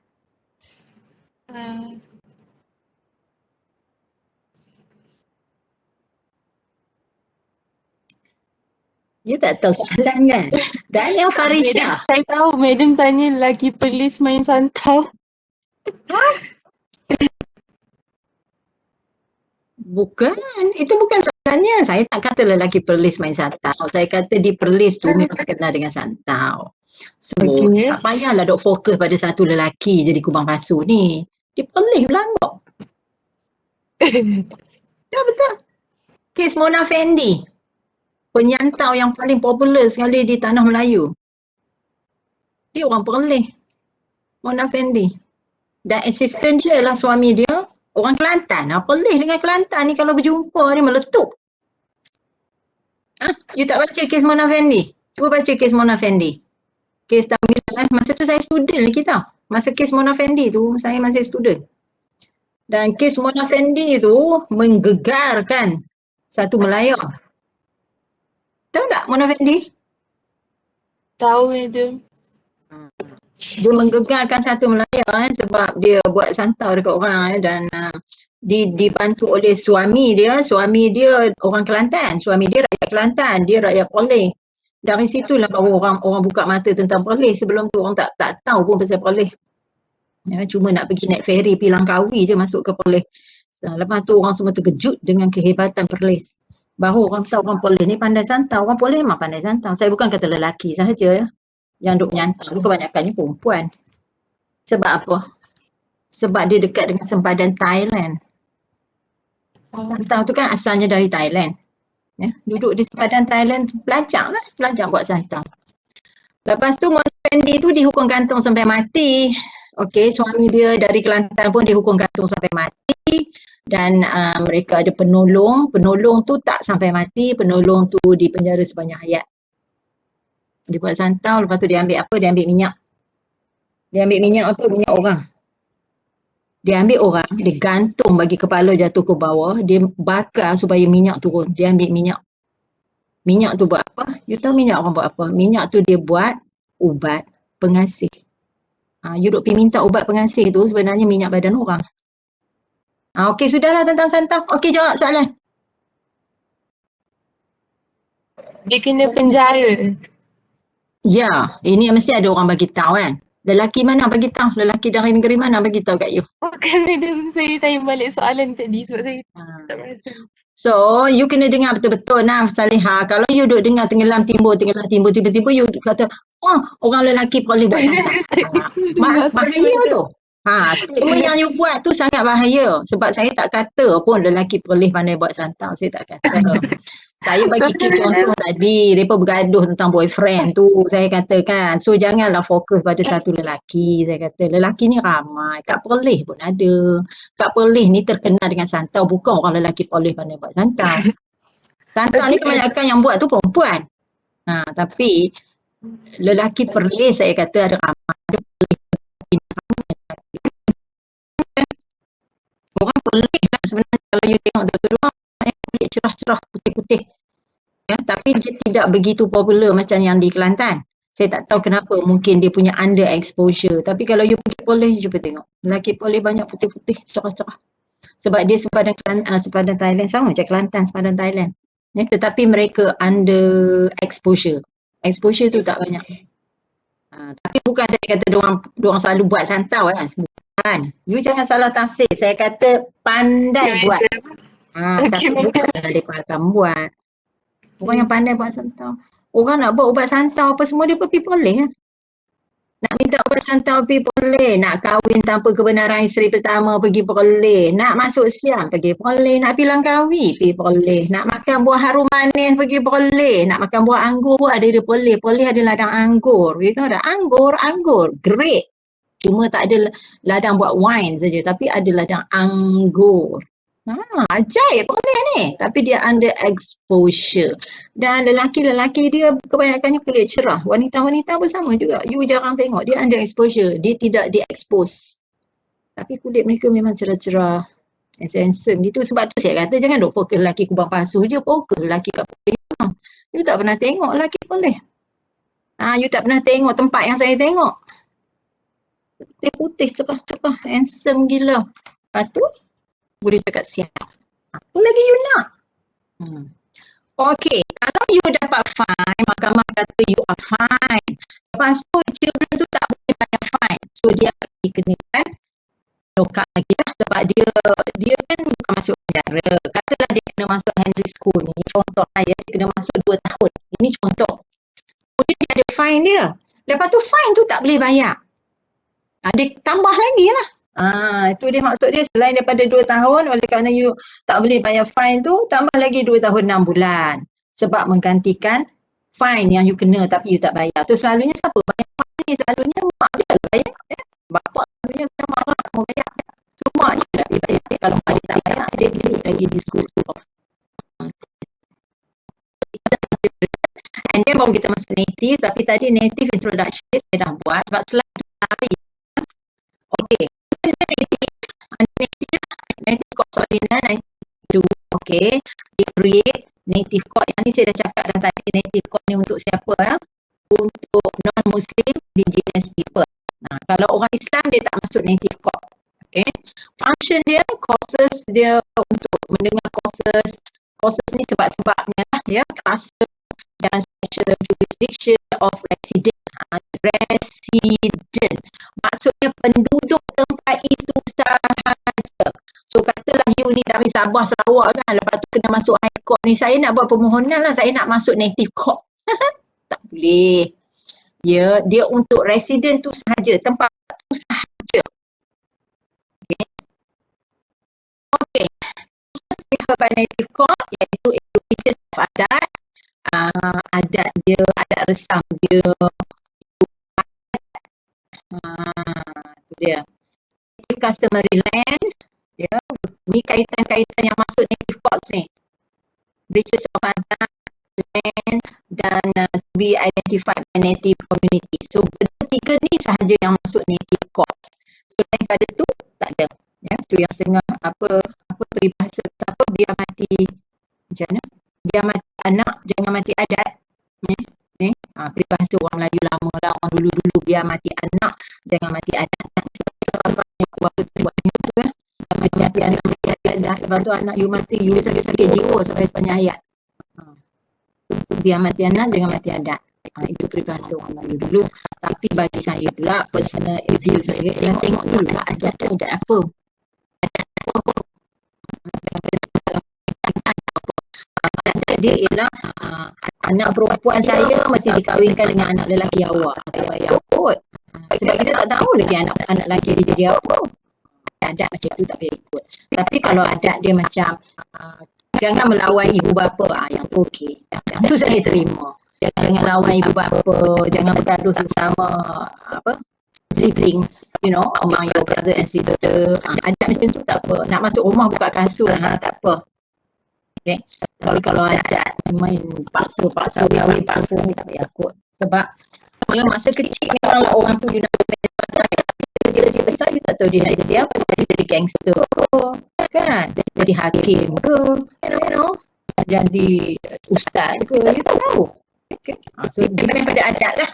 You tak tahu soalan kan? Daniel Farisha.
Saya tahu madam tanya lelaki Perlis main santau.
Bukan, itu bukan soalannya. Saya tak kata lelaki Perlis main santau. Saya kata di Perlis tu memang terkenal dengan santau. So,
Okey.
tak payahlah dok fokus pada satu lelaki jadi kubang basuh ni. Dia pelih belambak. Ya betul. Kes Mona Fendi. Penyantau yang paling popular sekali di tanah Melayu. Dia orang pelih. Mona Fendi. Dan asisten dia lah suami dia. Orang Kelantan. Pelih dengan Kelantan ni kalau berjumpa ni meletup. You tak baca kes Mona Fendi? Cuba baca kes Mona Fendi. Kes tahun 9. Masa tu saya student lagi tau. Masa kes Mona Fendi tu saya masih student. Dan kes Mona Fendi tu menggegarkan satu Melaya. Tahu tak Mona Fendi?
Tahu, madam.
Dia menggegarkan satu Melaya sebab dia buat santau dekat orang dan dibantu oleh suami dia. Suami dia orang Kelantan. Suami dia rakyat Kelantan. Dia rakyat Perlis. Dari situlah baru orang buka mata tentang Perlis. Sebelum tu orang tak tahu pun pasal Perlis. Ya, cuma nak pergi naik ferry pergi Langkawi je masuk ke Perlis. Lepas tu orang semua terkejut dengan kehebatan Perlis. Baru orang tahu orang Perlis ni pandai santau. Orang Perlis memang pandai santau. Saya bukan kata lelaki sahaja ya. Yang duk menyantau tu kebanyakannya perempuan. Sebab apa? Sebab dia dekat dengan sempadan Thailand. Santau tu kan asalnya dari Thailand. Ya, duduk di sempadan Thailand, belajar buat santau. Lepas tu Mona Fendi tu dihukum gantung sampai mati. Okey, suami dia dari Kelantan pun dihukum gantung sampai mati. Dan mereka ada penolong. Penolong tu tak sampai mati, penolong tu dipenjara sepanjang hayat. Dia buat santau, lepas tu dia ambil apa? Dia ambil minyak. Dia ambil minyak apa? Minyak orang. Dia ambil orang, dia gantung bagi kepala jatuh ke bawah, dia bakar supaya minyak turun. Dia ambil minyak. Minyak tu buat apa? You tahu minyak orang buat apa? Minyak tu dia buat ubat pengasih. You duk pergi minta ubat pengasih tu sebenarnya minyak badan orang. Okey, sudahlah tentang santau. Okey, jawab soalan.
Dia kena penjara.
Ya, ini mesti ada orang bagi tahu kan. Lelaki mana bagi tahu? Lelaki dari negeri mana bagi tahu kat you?
Bukan, madam. Saya tanya balik soalan tadi sebab saya tak perasan.
So, you kena dengar betul-betul Naf, Salihah. Kalau you duk dengar tenggelam timbul, tiba-tiba you kata, oh, orang lelaki boleh buat santau. Bahaya tu. Semua yang you buat tu sangat bahaya. Sebab saya tak kata pun lelaki boleh pandai buat santau. Saya tak kata. Saya bagi contoh tadi, mereka bergaduh tentang boyfriend tu, saya katakan. So, janganlah fokus pada satu lelaki. Saya kata, lelaki ni ramai. Kat Perlis pun ada. Kat Perlis ni terkenal dengan santau. Bukan orang lelaki Perlis pandai buat santau. Santau ni kebanyakan yang buat tu perempuan. Tapi, lelaki Perlis saya kata ada ramai. Ada Perlis. Orang Perlis lah sebenarnya kalau you tengok dulu. Kulit cerah-cerah, putih-putih. Ya, tapi dia tidak begitu popular macam yang di Kelantan. Saya tak tahu kenapa, mungkin dia punya under exposure. Tapi kalau you pergi Perlis, you cuba tengok. Lelaki Perlis banyak putih-putih, cerah-cerah. Sebab dia sempadan Thailand, sama macam Kelantan, sempadan Thailand. Ya, tetapi mereka under exposure. Exposure tu tak banyak. Tapi bukan saya kata diorang selalu buat santau kan. Bukan. You jangan salah tafsir. Saya kata pandai buat. Tapi bukan mereka akan buat. Orang yang pandai buat santau. Orang nak buat ubat santau apa semua dia pergi Perlis kan. Nak minta ubat santau pergi Perlis. Nak kahwin tanpa kebenaran isteri pertama pergi Perlis. Nak masuk siam pergi Perlis. Nak pergi Langkawi pergi Perlis. Nak makan buah harum manis pergi Perlis. Nak makan buah anggur pun ada di Perlis. Perlis ada ladang anggur. You tahu tak? Anggur. Great. Cuma tak ada ladang buat wine saja. Tapi ada ladang anggur. Ajaib Perlis ni. Tapi dia under exposure. Dan lelaki-lelaki dia kebanyakannya kulit cerah. Wanita-wanita pun sama juga. You jarang tengok. Dia under exposure. Dia tidak di-expose. Tapi kulit mereka memang cerah-cerah. Handsome gitu. Sebab tu saya kata jangan duk fokus lelaki kubang pasuh je. Fokus lelaki kat Perlis. You tak pernah tengok lelaki Perlis. You tak pernah tengok tempat yang saya tengok. Putih, cerah-cerah. Handsome gila. Lepas tu boleh cakap siap. Apa lagi you nak? Okey, kalau you dapat fine, mahkamah kata you are fine. Lepas tu children tu tak boleh bayar fine. So dia akan dikenakan lokal lagi lah sebab dia kan bukan masuk penjara. Katalah dia kena masuk Henry School ni, contoh lah ya, dia kena masuk 2 tahun. Ini contoh. Kemudian dia ada fine dia. Lepas tu fine tu tak boleh bayar. Dia tambah lagi lah. Itu dia maksud dia, selain daripada 2 tahun, oleh kerana you tak boleh bayar fine tu, tambah lagi 2 tahun 6 bulan. Sebab menggantikan fine yang you kena tapi you tak bayar. So selalunya siapa bayar fine ni? Selalunya mak dia lah bayar. Bapa selalunya kena marah tak mau bayar. So mak dia lah bayar. Kalau mak dia tak bayar, dia duduk lagi di school of. And then baru kita masuk native, tapi tadi native introduction saya dah buat sebab slide hari. Okay. Native code Solina 92. Okay. Dia create native code. Yang ni saya dah cakap dah tadi, native code ni untuk siapa ya? Untuk non-Muslim, indigenous people. Kalau orang Islam dia tak masuk native code. Okay. Function dia, courses dia untuk mendengar courses. Courses ni sebab-sebabnya lah ya, classes dan special jurisdiction of resident. Resident. Maksudnya penduduk tempat itu sahaja. So katalah you ni dari Sabah Sarawak kan, lepas tu kena masuk high court ni, saya nak buat permohonan lah, saya nak masuk native court. Tak boleh. Ya, dia untuk resident tu sahaja, tempat tu sahaja. Okay. Okay. By native court iaitu religious of adat, adat dia, adat resam dia, tu dia. Native customary land, ya, ni kaitan-kaitan yang masuk native courts ni. Breaches of adat, land dan to be identified by native community. So benda tiga ni sahaja yang masuk native courts. So daripada tu tak ada. Ya, tu yang setengah apa peribahasa apa, biar mati macam mana? Biar mati anak, jangan mati adat. Peribahasa orang Melayu lama lah, orang dulu-dulu, biar mati anak, jangan mati adat. Waktu tu ya. Mati anak, mati adat. Lepas tu anak you mati, you sakit jiwa sampai sepanjang hayat. So, biar mati anak, jangan mati adat. Itu peribahasa orang Melayu dulu. Tapi bagi saya pula, personal review saya, yang tengok dulu lah adat tu adat apa. Adat dia ialah anak perempuan saya mesti dikahwinkan dengan anak lelaki awak. Tak payah ikut. Sebab kita tak tahu lagi anak lelaki dia jadi apa. Adat macam tu tak payah ikut. Tapi kalau adat dia macam jangan melawan ibu bapa, yang tu okey. Yang tu saya terima. Jangan lawan ibu bapa, jangan bergaduh sesama siblings, among your brother and sister. Adat macam tu tak apa. Nak masuk rumah buka kasut, tak apa. Okay. Kalau adat main paksa kahwin paksa ni tak payah ikut. Sebab masa kecil memanglah orang tu dia nak dia besar dia tak tahu dia nak jadi apa, jadi gangster ke kan, jadi hakim ke, jadi ustaz ke, you tak tahu. Okay. So depend pada adat lah.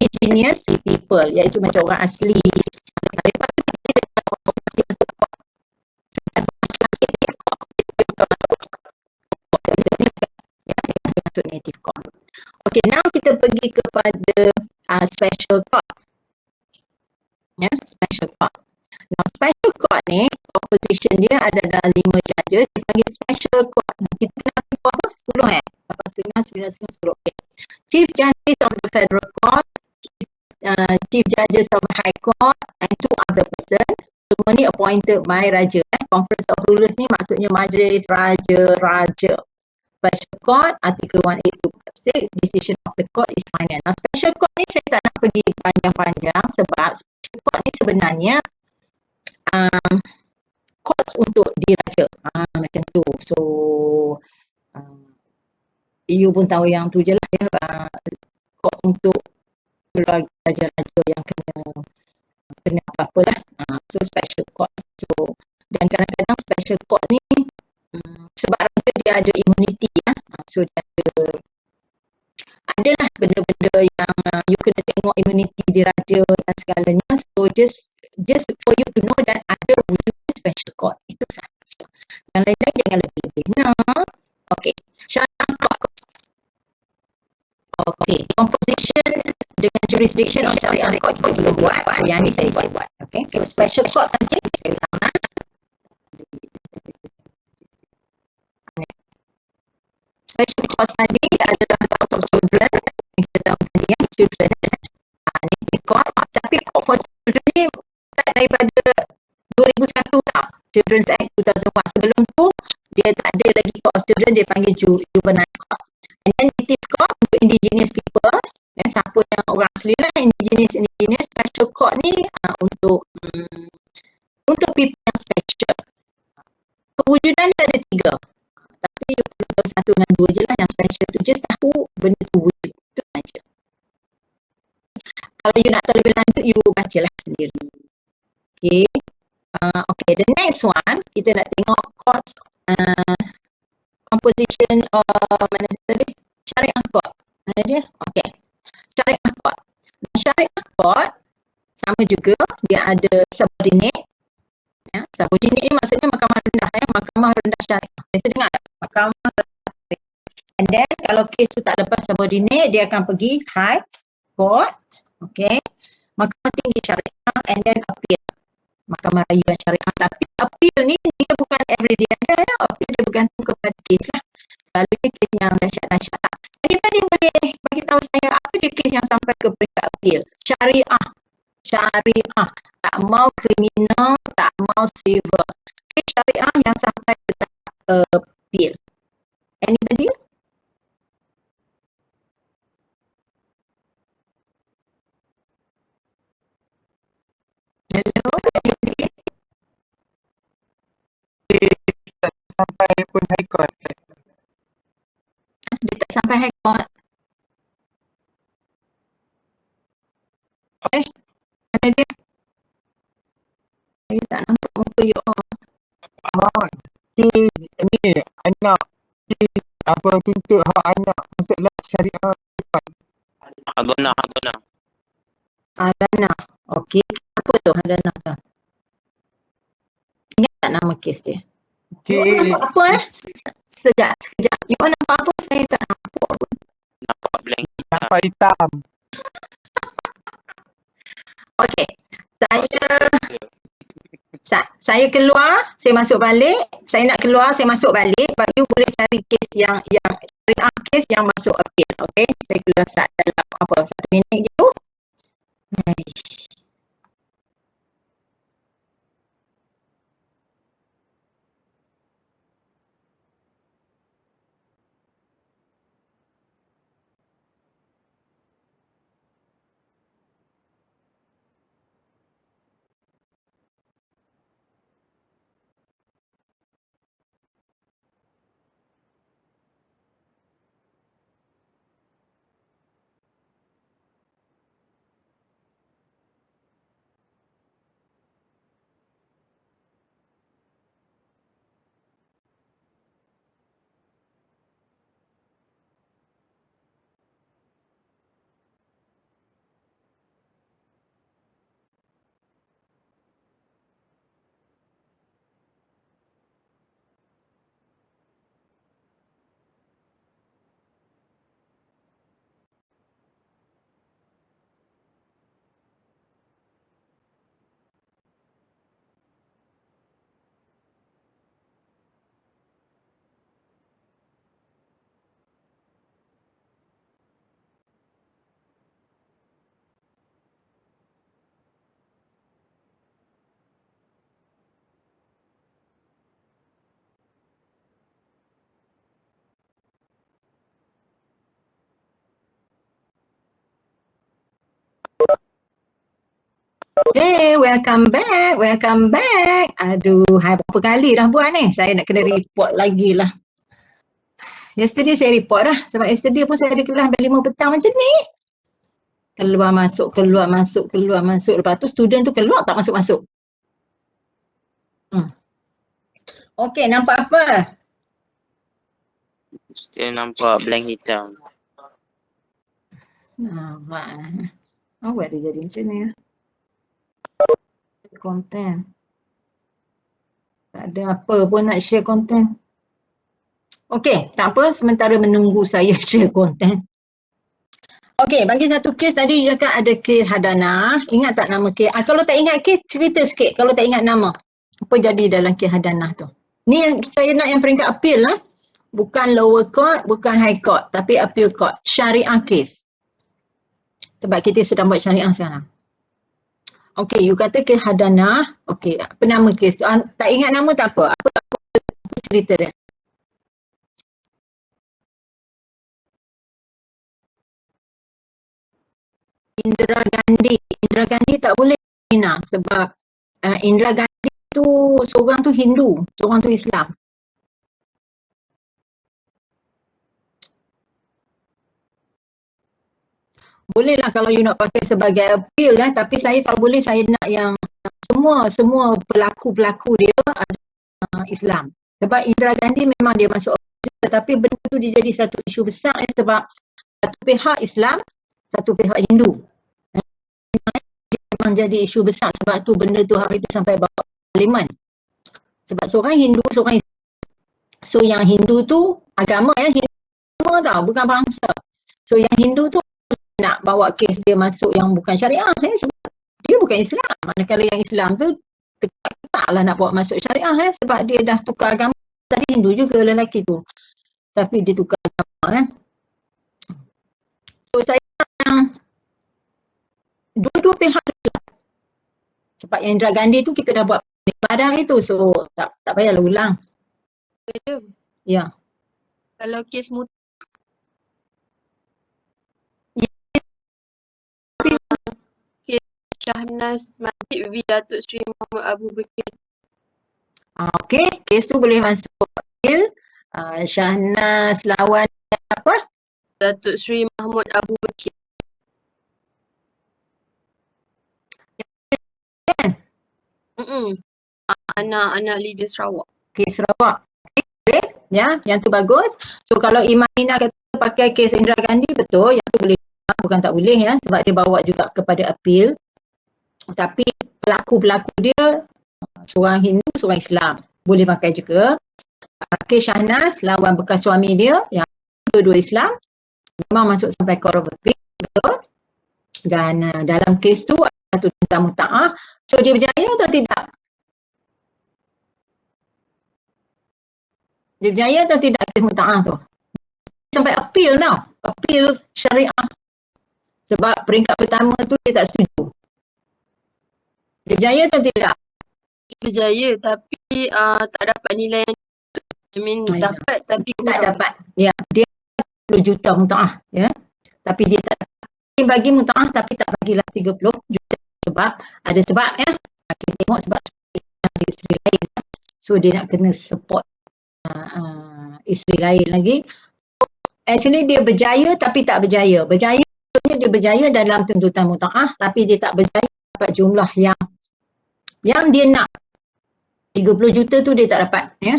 Indigenous people, iaitu macam orang asli. Native court. Okay, now kita pergi kepada special court. Ya, special court. Now special court ni composition dia ada dalam 5 judges, dipanggil special court. Kita kena apa? 10 8.5, 9.5, 10. Okay. Chief Justice of the Federal Court, Chief Judges of the High Court, and 2 other person. Semua ni appointed by Raja. Conference of Rulers ni maksudnya majlis Raja. Special Court, Article 182/6, Decision of the Court is final. Nah, Special Court ni saya tak nak pergi panjang-panjang sebab Special Court ni sebenarnya courts untuk diraja. Macam tu. So, you pun tahu yang tu je lah ya. Court untuk keluarga raja-raja yang kena apa-apa lah. So, Special Court. So, dan kadang-kadang Special Court ni sebab raja dia ada immunity ya. So dia adalah benda-benda yang you kena tengok immunity di raja dan segalanya. So just for you to know that ada wujud special court, itu sahaja. Yang lain-lain jangan lebih-lebih. Okay. Syarat court. Okay. Composition dengan jurisdiction of syariah court kita belum buat. So yang ni saya buat. Okay. So special court nanti saya sama. Special court tadi adalah court of children. Kita tahu tadi ya, children. Ni court. Tapi court for children ni start daripada 2001 tau. Children's Act 2001. Sebelum tu dia tak ada lagi court of children, dia panggil juvenile court. And then native court untuk indigenous people. Siapa yang orang asli lah, indigenous special court ni untuk people yang special. Kewujudan dia ada 3. Tapi you perlu 1 dengan 2 je lah yang special tu. Just tahu benda tu wujud. Itu saja. Kalau you nak tahu lebih lanjut, you bacalah sendiri. Okay. Okay, the next one, kita nak tengok court composition mana tadi? Syariah court. Mana dia? Okay. Syariah court. Syariah court sama juga, dia ada subordinate. Ya, subordinate ni maksudnya mahkamah rendah ya, mahkamah rendah syariah. Biasa dengar tak? Mahkamah rendah syariah. And then kalau kes tu tak lepas subordinate, dia akan pergi high court, okay, mahkamah tinggi syariah, and then appeal. Mahkamah rayuan syariah. Tapi appeal ni dia bukan everyday ada ya. Appeal dia bergantung kepada kes lah. Selalunya kes yang dahsyat-dahsyat tak. Anybody boleh bagi tahu saya apa dia kes yang sampai ke peringkat appeal? Syariah. Syariah. Tak mau kriminal, tak mau civil. Kes syariah yang sampai ke tahap appeal. Anybody? Hello?
Sampai pun high court.
Dia tak sampai high court. Mana dia? Saya tak nampak muka you all.
Ni anak apa tuntut hak anak masuklah syariah.
Hadana.
Hadana. Okey. Apa tu Hadana tu? Ingat tak nama kes dia? You all nampak apa sekejap. You all nampak apa? Saya tak nampak apa.
Nampak blank.
Nampak hitam.
Okey. Saya keluar, saya masuk balik. Saya nak keluar, saya masuk balik. But you boleh cari kes yang syariah kes yang masuk appeal. Okey. Saya keluar dalam 1 minit gitu. Hey, welcome back. Aduh, hai berapa kali dah buat ni? Saya nak kena report lagi lah. Yesterday saya report dah. Sebab yesterday pun saya ada kelas 5 petang macam ni. Keluar masuk. Lepas tu student tu keluar tak masuk-masuk. Okey, nampak apa?
Still nampak blank hitam.
Nampak. Awak dia jadi macam ni. Content. Tak ada apa pun nak share content. Okey, tak apa. Sementara menunggu saya share content. Okey, bagi satu kes tadi cakap ada kes hadanah. Ingat tak nama kes? Kalau tak ingat kes, cerita sikit. Kalau tak ingat nama. Apa jadi dalam kes hadanah tu? Ni yang saya nak yang peringkat appeal lah. Bukan lower court, bukan high court. Tapi appeal court. Syariah kes. Sebab kita sedang buat syariah sekarang. Okey, you kata kes hadanah. Okey, apa nama kes tu? Tak ingat nama tak apa. Apa cerita dia? Indira Gandhi. Indira Gandhi tak boleh hina sebab Indira Gandhi tu seorang tu Hindu, seorang tu Islam. Bolehlah kalau you nak pakai sebagai appeal lah, tapi saya tak boleh, saya nak yang semua pelaku-pelaku dia adalah Islam. Sebab Indira Gandhi memang dia masuk appeal, tapi benda tu dia jadi satu isu besar sebab satu pihak Islam, satu pihak Hindu. Dia memang jadi isu besar sebab tu benda tu hari tu sampai bawa parlimen. Sebab seorang Hindu, seorang Islam. So yang Hindu tu agama Hindu agama tau, bukan bangsa. So yang Hindu tu nak bawa kes dia masuk yang bukan syariah sebab dia bukan Islam. Manakala yang Islam tu taklah nak bawa masuk syariah sebab dia dah tukar agama. Tadi Hindu juga lelaki tu. Tapi dia tukar agama So saya dua-dua pihak tu. Sebab yang Indira Gandhi tu kita dah buat pada hari tu. So tak payahlah ulang.
Madam,
Ya.
kalau kes kes Syahnas Majid v Datuk Seri Muhammad Abu Bakar.
Okey, kes tu boleh masuk appeal. Syahnas lawan apa?
Datuk Seri Mahmud Abu Bakar.
Kan?
Anak-anak leader Sarawak.
Kes Sarawak. Okay, ya, yang tu bagus. So kalau Imanina kata pakai kes Indira Gandhi, betul, yang tu boleh, bukan tak boleh ya, sebab dia bawa juga kepada appeal. Tapi pelaku-pelaku dia seorang Hindu, seorang Islam. Boleh pakai juga. Kes Syahnas lawan bekas suami dia, yang dua-dua Islam, memang masuk sampai Court of Appeal, betul. Dan dalam kes tu ada satu tentang muta'ah. So dia berjaya atau tidak? Dia berjaya atau tidak kes muta'ah tu? Sampai appeal tau. Appeal syariah. Sebab peringkat pertama tu dia tak setuju. Dia berjaya atau tidak?
Dia berjaya tapi tak dapat nilai yang dapat tapi
Tak
kurang.
dapat. Ya, dia 10 juta muta'ah. Ya. Tapi dia tak dia bagi muta'ah tapi tak bagilah 30 juta. Sebab ada sebab ya. Kita tengok sebab ada isteri lain. So dia nak kena support isteri lain lagi. Actually dia berjaya tapi tak berjaya. Berjaya dia berjaya dalam tuntutan muta'ah tapi dia tak berjaya dapat jumlah yang dia nak. 30 juta tu dia tak dapat ya.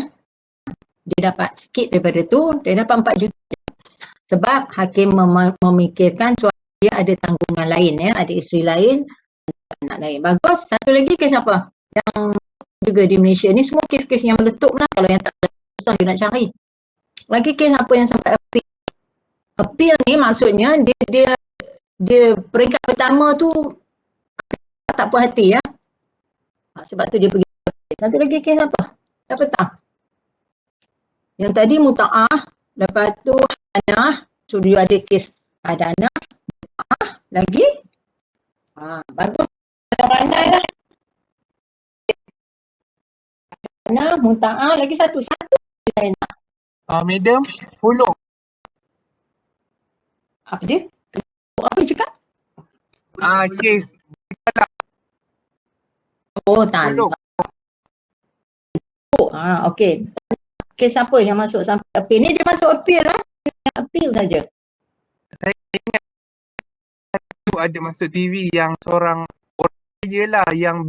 Dia dapat sikit daripada tu, dia dapat 4 juta. Sebab hakim memikirkan suami dia ada tanggungan lain ya, ada isteri lain, anak lain. Bagus. Satu lagi kes apa? Yang juga di Malaysia ni semua kes-kes yang meletup lah. Kalau yang tak meletup susah dia nak cari. Lagi kes apa yang sampai appeal? Appeal ni maksudnya dia peringkat pertama tu tak puas hati ya. Sebab tu dia pergi. Satu lagi kes apa? Siapa tahu? Yang tadi muta'ah, lepas tu hadanah, so dia ada kes hadanah, muta'ah, lagi. Bagus. Pandai lah. Hadanah, muta'ah, lagi satu saya nak.
Madam, follow.
Apa dia? Apa dia cakap?
Kes.
Oh, tak.
Follow.
Okey. Kes apa yang masuk sampai appeal? Ni dia masuk appeal lah. Appeal saja.
Saya ingat tu ada masuk TV yang seorang orang kaya lah yang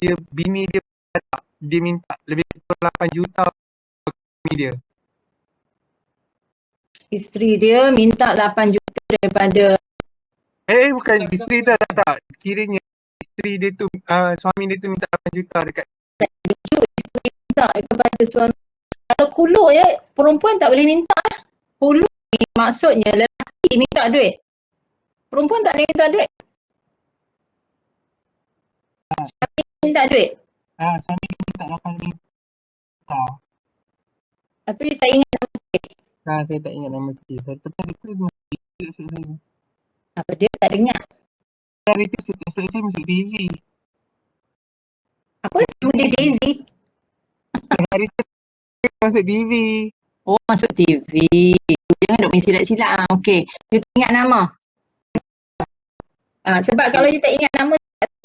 dia bini dia minta lebih kurang 8 juta bini dia.
Isteri dia minta 8 juta daripada
Bukan isteri dia tak. Kiranya isteri dia tu suami dia tu minta 8 juta dekat
isteri minta kepada suami. Kalau kuluk ya, perempuan tak boleh minta. Kuluk ni maksudnya lelaki minta duit. Perempuan tak boleh minta duit. Suami minta duit.
Suami minta 8 juta.
Atau dia tak ingat nama kes.
Saya tak ingat nama kes. Tapi itu mesti saya.
Apa dia tak ingat.
Hari itu saya masuk TV.
Apa nama dia Daisy?
Hari itu saya masuk TV.
Oh, masuk TV. Jangan duk main silap-silap. Okey. You tak ingat nama. Sebab kalau you tak ingat nama,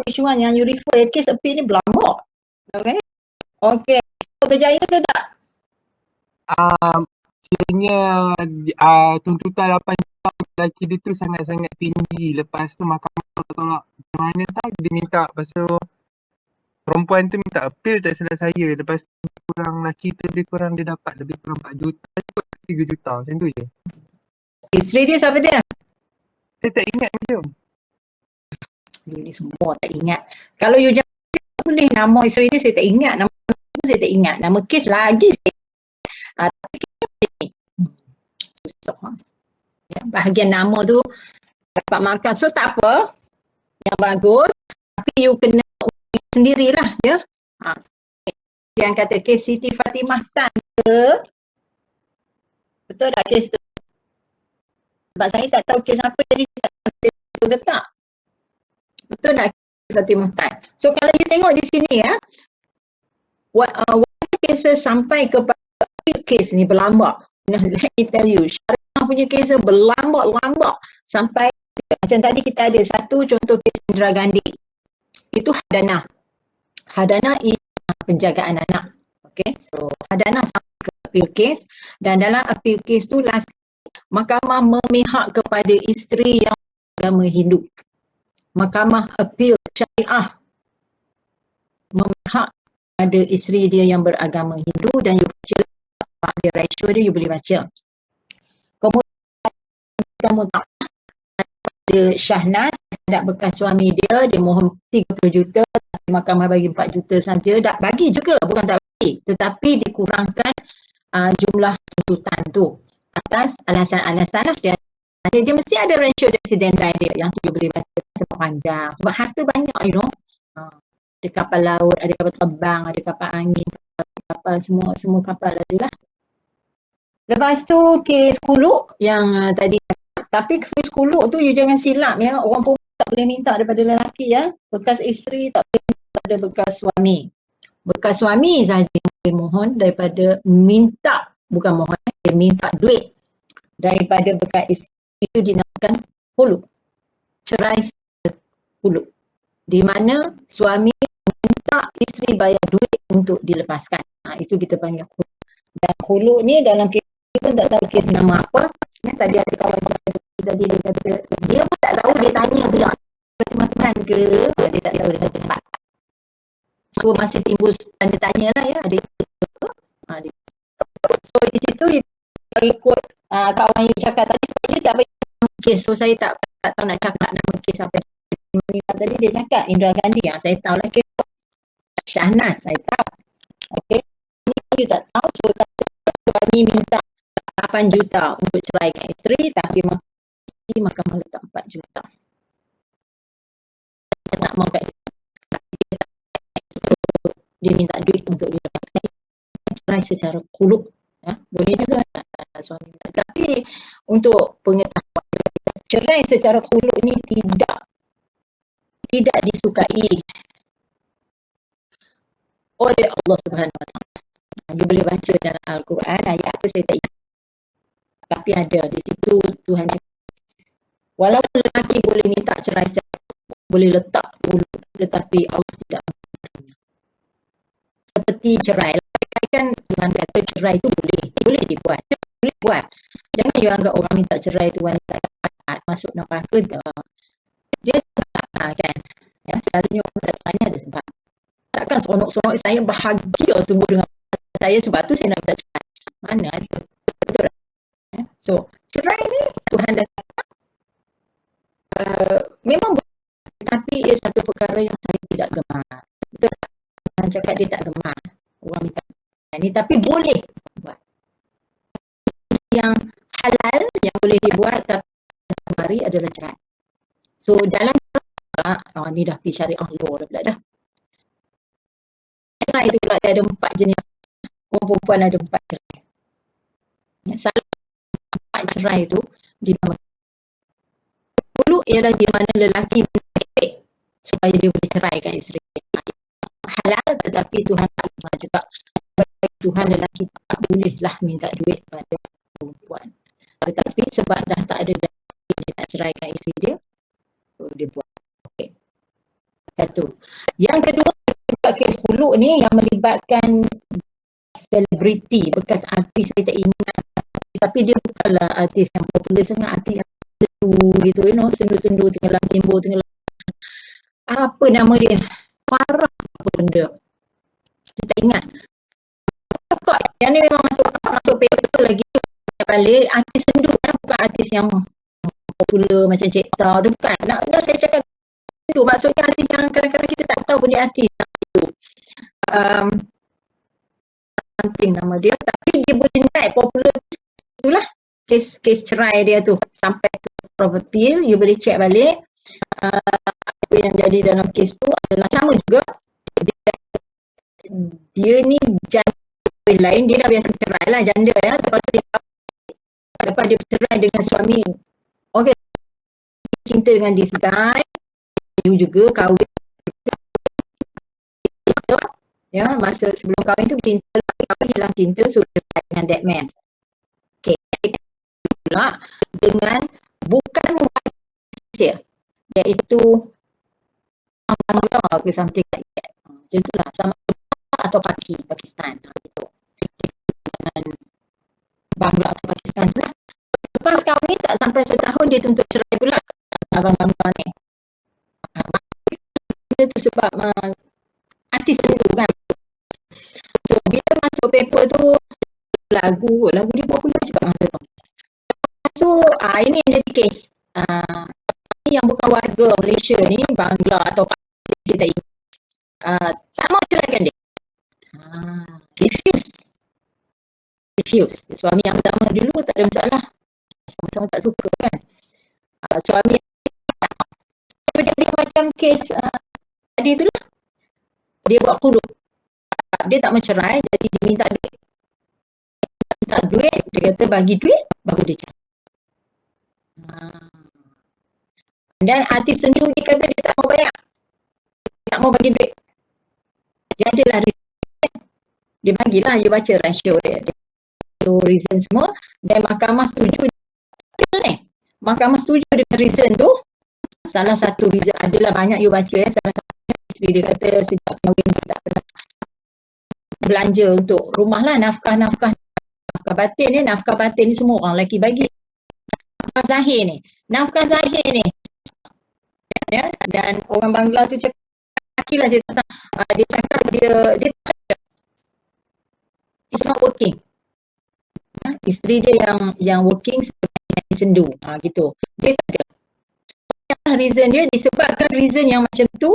which one yang you refer case appeal ni berlambak. Okay. Okey. So, berjaya ke tak?
Kiranya tuntutan 8 juta lelaki dia tu sangat-sangat tinggi. Lepas tu mahkamah tolak macam mana tak, dia minta. Lepas tu perempuan tu minta appeal tak salah saya. Lepas tu kurang lelaki tu lebih kurang dia dapat lebih kurang 4 juta, 3 juta macam tu je.
Isteri dia siapa dia?
Saya tak ingat macam.
You ni semua tak ingat. Kalau you jangan boleh nama isteri dia saya tak ingat. Nama tu saya tak ingat. Nama kes lagi saya tapi kes ni. Susah. Ya, bahagian nama tu dapat makan. So tak apa. Yang bagus. Tapi you kena sendirilah ya. Yang kata kes Siti Fatimah Tan ke? Betul tak kes tu? Sebab saya tak tahu kes apa jadi saya tak tahu betul ke tak. Betul tak kes Fatimah Tan? So kalau you tengok di sini ya. Why cases sampai kepada kes ni berlambak. Let me tell you. Syariah punya kes berlambak-lambak sampai macam tadi kita ada satu contoh kes Indira Gandhi. Itu hadanah. Hadanah is penjagaan anak. Okay, so hadanah sampai ke appeal case dan dalam appeal case tu last mahkamah memihak kepada isteri yang beragama Hindu. Mahkamah appeal syariah memihak pada isteri dia yang beragama Hindu dan you baca dia ratio dia you boleh baca. Kemudian kamu tak ada Shahnaz terhadap bekas suami dia mohon 30 juta tapi mahkamah bagi 4 juta saja. Tak bagi juga, bukan tak bagi, tetapi dikurangkan jumlah tuntutan tu atas alasan-alasan lah dia mesti ada ratio resident dia yang tu you boleh baca sebab panjang, sebab harta banyak you know. Ada kapal laut, ada kapal terbang, ada kapal angin, kapal semua kapal ada lah. Lepas tu kes kuluk yang tadi, tapi kes kuluk tu you jangan silap ya, orang pun tak boleh minta daripada lelaki ya, bekas isteri tak boleh minta daripada bekas suami. Bekas suami sahaja boleh mohon daripada minta, bukan mohon, dia minta duit daripada bekas isteri, itu dinamakan kuluk, cerai kuluk, di mana suami minta isteri bayar duit untuk dilepaskan. Itu kita panggil khuluk. Dan khuluk ni dalam kes pun tak tahu kes nama apa. Tadi ada kawan tadi dia kata dia pun tak tahu, dia tanya pula teman-teman ke, dia tak tahu dia kata tak. So masih timbul tanda tanya lah ya, ada so di situ ikut kawan yang cakap tadi saya tak bagi nama kes, so saya tak tahu nak cakap nama kes apa. Tadi dia cakap Indira Gandhi, saya tahu lah kes Shahnaz, saya tahu. Okey, you tak tahu, so kata suami minta 8 juta untuk ceraikan isteri tapi mahkamah letak 4 juta. Dia tak mau kat dia minta duit untuk diceraikan, cerai secara kuluk ya, boleh juga suami minta. Tapi untuk pengetahuan, cerai secara kuluk ni tidak disukai oleh Allah Subhanahu Wa Taala. You boleh baca dalam Al-Quran, ayat apa saya tak ingat. Tapi ada di situ Tuhan cakap, walaupun lelaki boleh minta cerai, boleh letak dulu, tetapi Allah tidak mengaturnya. Seperti cerai, kan Tuhan kata cerai itu boleh dibuat, boleh buat. Jangan you anggap orang minta cerai itu wanita masuk neraka. Dia tak kan. Ya, selalunya orang minta cerai ni ada sebab. Takkan seronok-seronok saya bahagia sungguh dengan saya sebab tu saya nak minta cerai. Mana ada. Betul tak? Ya? So, cerai ni Tuhan dah cakap memang boleh, tapi ia satu perkara yang saya tidak gemar. Betul tak? Tuhan cakap dia tak gemar orang minta cerai ni, tapi boleh buat. Yang halal yang boleh dibuat tapi gemari adalah cerai. So dalam ni dah pergi syariah law dah pula dah. Cerai itu pula dia ada 4 jenis. Orang perempuan ada 4 cerai. Salah 4 cerai tu dinamakan dulu ialah di mana lelaki menarik supaya dia boleh ceraikan isteri. Halal tetapi Tuhan tak izinkan juga. Tuhan lelaki tak bolehlah minta duit pada perempuan. Tetapi sebab dah tak ada dia nak ceraikan isteri dia, so dia buat. Okay. Satu. Yang kedua, kes Huluk ni yang melibatkan selebriti, bekas artis saya tak ingat. Tapi dia bukanlah artis yang popular sangat, artis yang sendu gitu, sendu-sendu tenggelam timbul, tenggelam. Apa nama dia? Parah apa benda. Saya tak ingat. Yang ni memang masuk paper lagi. Balik artis sendu kan, bukan artis yang popular macam Cik Tau tu bukan. Nak saya cakap sendu, maksudnya artis yang kadang-kadang kita tak tahu pun dia artis tu. Penting nama dia, tapi dia boleh naik popular. Itulah kes cerai dia tu sampai ke Court of Appeal. You boleh check balik. Apa yang jadi dalam kes tu adalah sama juga. Dia ni janda lain, dia dah biasa cerai lah, janda ya. Lepas dia bercerai dengan suami, okey, cinta dengan this guy, dia juga kahwin. Ya, masa sebelum kahwin tu cinta, kahwin hilang cinta, so bercerai dengan that man. Okey, pula dengan bukan Malaysia, iaitu Bangla ke something like that. Macam itulah, sama atau Pakistan. Gitu. Dengan Bangla atau Pakistan tu lah. Lepas kahwin tak sampai setahun dia tuntut cerai pula abang Bangla ni. Itu sebab artis sendu kan. So bila masuk paper tu lagu dia popular juga masa tu. So ini yang jadi kes. Yang bukan warga Malaysia ni, Bangla atau Pakistan tak ingat. Tak mau ceraikan dia. Refuse. Suami yang pertama dulu tak ada masalah. Sama-sama tak suka kan. Suami yang so, jadi macam kes tadi tu lah. Dia buat khuluk. Dia tak mencerai, jadi dia minta duit. Dia kata bagi duit, baru dia cerai. Dan artis sendu dia kata dia tak mau bayar. Tak mau bagi duit. Dia adalah reason. Dia bagilah, dia baca rasio dia. So reason semua dan mahkamah setuju ni. Mahkamah setuju dengan reason tu. Salah satu reason adalah banyak you baca ya. Salah satu isteri dia kata sejak kahwin dia tak pernah belanja untuk rumah lah, nafkah batin ni semua orang lelaki bagi. Nafkah zahir ni ya, dan orang Bangla tu cakap lah dia cakap dia is not working. Isteri dia yang working sebagai sendu gitu. Dia tak ada. Reason dia disebabkan reason yang macam tu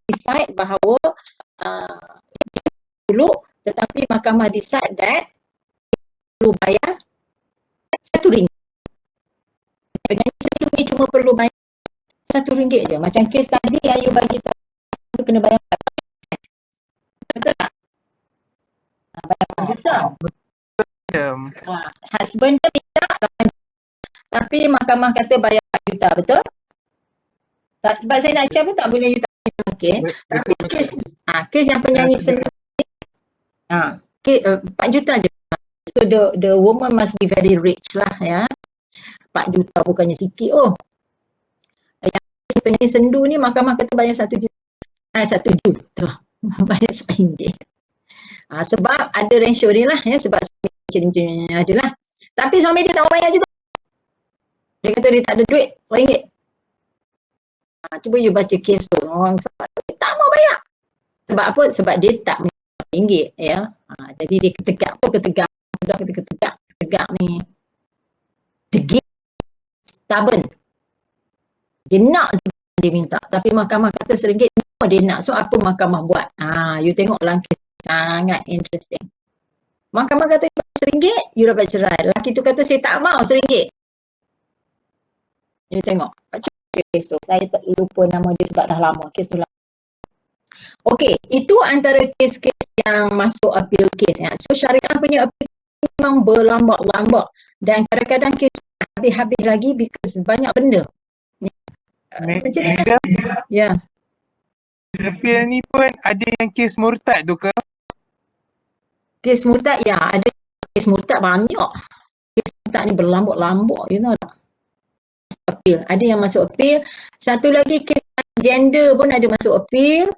decide bahawa dulu tetapi mahkamah decide that perlu bayar RM1. Penyanyi sendu ni cuma perlu bayar RM1 je. Macam kes tadi yang you bagi tahu kena bayar betul tak? Bayar RM4 juta. Husband dia minta tapi mahkamah kata bayar RM4 juta, betul? Sebab saya nak cakap pun tak boleh you tak mungkin. Tapi kes yang penyanyi sendu RM4 juta je. So the woman must be very rich lah ya. RM4 juta bukannya sikit. Yang penyanyi sendu ni mahkamah kata bayar RM1 juta. Bayar RM1. Sebab ada ratio ni lah ya, sebab suami adalah. Tapi suami dia tak mau bayar juga. Dia kata dia tak ada duit RM1. Cuba you baca kes tu. Orang dia tak mau bayar. Sebab apa? Sebab dia tak minta RM1 ya. Jadi dia ketegak ni. Degil. Stubborn. Dia nak dia minta. Tapi mahkamah kata RM1 dia nak. So apa mahkamah buat? You tengok langkah sangat interesting. Mahkamah kata RM1 you dapat cerai. Lelaki tu kata saya tak mau RM1. You tengok. kes tu. Saya tak lupa nama dia sebab dah lama kes tu. Okey, itu antara kes-kes yang masuk appeal case. So syariah punya appeal memang berlambak-lambak dan kadang-kadang kes habis-habis lagi because banyak benda.
Madam,
Ya.
appeal ni pun ada yang kes murtad tu ke?
Kes murtad, ya, ada kes murtad banyak. Kes murtad ni berlambak-lambak, you know tak? Appeal. Ada yang masuk appeal. Satu lagi kes gender pun ada masuk appeal.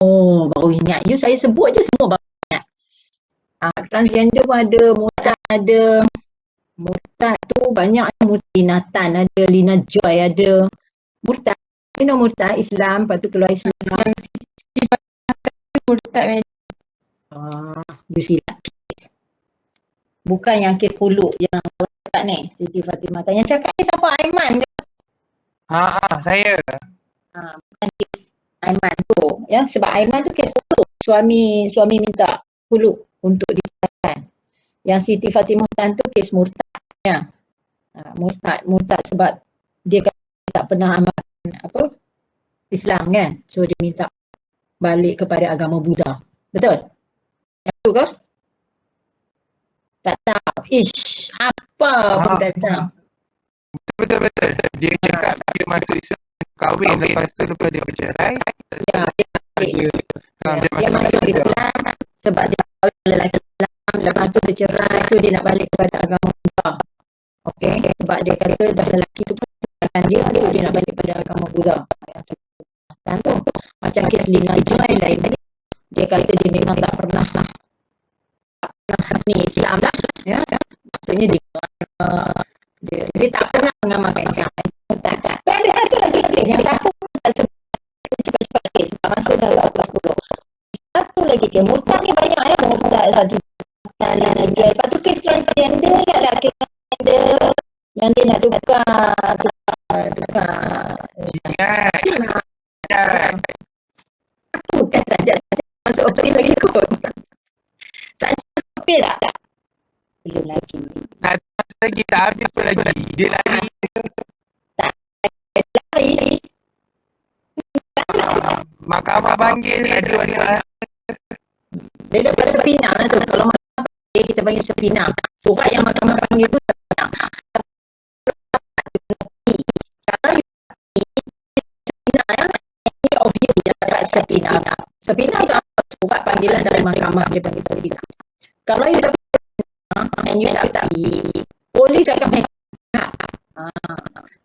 Oh, baru ingat. You saya sebut je semua baru ingat. Transgender pun ada, murtad ada. Murtad tu banyak, Lina Tan ada, Lina Joy ada. Murtad, you know murtad Islam, lepas tu keluar Islam.
Yang sifat murtad
You silap kes. Bukan yang kes Huluk yang cakap ni, Siti Fatimah. Yang cakap ni siapa? Aiman ke?
Saya.
Bukan kes Aiman tu. Ya, sebab Aiman tu kes Huluk. Suami minta Huluk untuk diserahkan. Yang Siti Fatimah tu kes murtad. Ya. Murtad sebab dia tak pernah amalkan Islam kan. So dia minta balik kepada agama Buddha. Betul? Yang tu ke? Tak tahu. Apa pun tak tahu.
Betul. Dia cakap dia masuk Islam kahwin, lepas tu lepas dia bercerai.
Ya, dia masuk Islam sebab dia kahwin lelaki Islam, lepas tu dia cerai, so dia nak balik kepada agama Buddha. Okey, sebab dia kata dah lelaki tu pun tinggalkan dia, so dia nak balik kepada agama Buddha. Tu macam kes Lina Joy lain tadi. Dia kata dia memang tak pernah ni Islam lah. Ya, maksudnya dia tak pernah mengamalkan Islam. Tapi ada satu lagi kes yang satu tak cepat-cepat kes. Masa dah lepas dulu. Satu lagi kes. Murtad ni banyak ya. Murtad lagi. Lepas tu kes transgender kan lah. Kes transgender yang dia nak tukar. Bukan saja masuk opsi lagi kot. Saja opsi tak? Belum lagi.
Lagi tak habis pun lagi. Dia lari. Mahkamah panggil ni ada orang.
Dia dapat sepinang lah tu. Kalau mahkamah panggil, kita panggil sepinang. Surat yang mahkamah panggil tu sepinang. Kalau sepinang ya, any of you dia dapat sepinang. Sepinang tu apa? Surat panggilan dari mahkamah dia panggil sepinang. Kalau you dapat sepinang and you tak pergi, polis akan menghadap.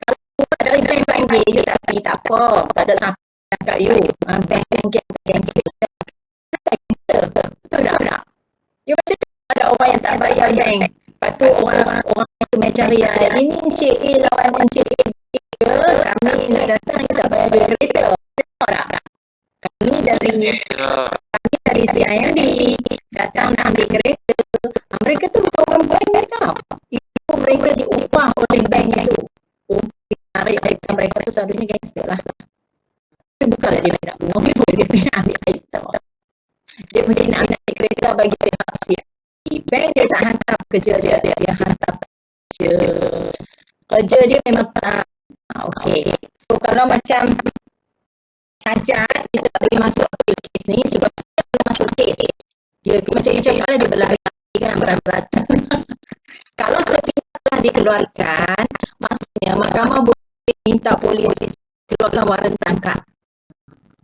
Kalau surat dari bank panggil, you tak pergi, tak apa. Tak ada siapa kat you. Bank gengsi. Betul tak? You macam ada orang yang tak bayar bank. Lepas tu orang tu macam ini Encik A lawan Encik A. Kami nak datang, kita tak bayar duit kereta. Tahu tak? Kami dari CIMB datang nak ambil kereta. Mereka tu bukan orang bank ni tau. Itu mereka diupah oleh bank itu. Untuk menarik kereta mereka tu seharusnya gangster lah. Tapi bukanlah dia nak bunuh, dia nak ambil kereta. Dia mungkin nak ambil kereta bagi pihak CIMB. Bank dia tak hantar kerja dia hantar kerja dia memang tak. Okey. So kalau macam saja kita tak boleh masuk kes ni sebab kita boleh masuk kes. Dia macam yang cakap lah, dia berlari-lari kan, berat-beratan. Kalau sepinang telah dikeluarkan, maksudnya mahkamah boleh minta polis keluarkan waran tangkap.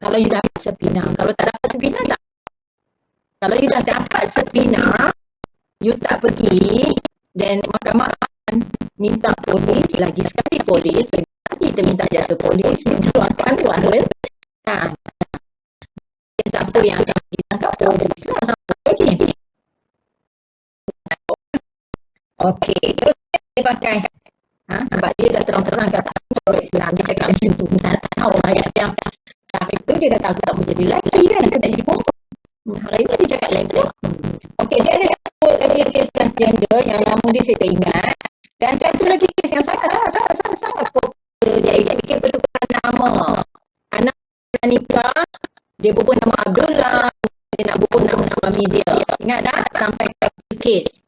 Kalau you dapat sepinang. Kalau tak dapat sepinang, tak. Kalau you dah dapat sepinang, you tak pergi, dan mahkamah akan minta polis, lagi sekali polis, kita minta jasa polis mengeluarkan waran. Siapa yang akan ditangkap polis lah sampai lagi. Okey, terus dia pakai sebab dia dah terang-terang kata orang Islam, dia cakap macam tu. Tak tahu lah kan yang saat itu dia kata aku tak mau jadi lelaki kan, aku tak jadi perempuan. Hari ini dia cakap lain tu. Okey, dia ada satu lagi kes transgender yang lama dia saya tak ingat. Dan satu lagi kes yang sangat popular, dia kes pertukaran nama. Anak nikah, dia berubah nama Abdullah, dia nak berubah nama suami dia. Ingat tak? Sampai ke kes.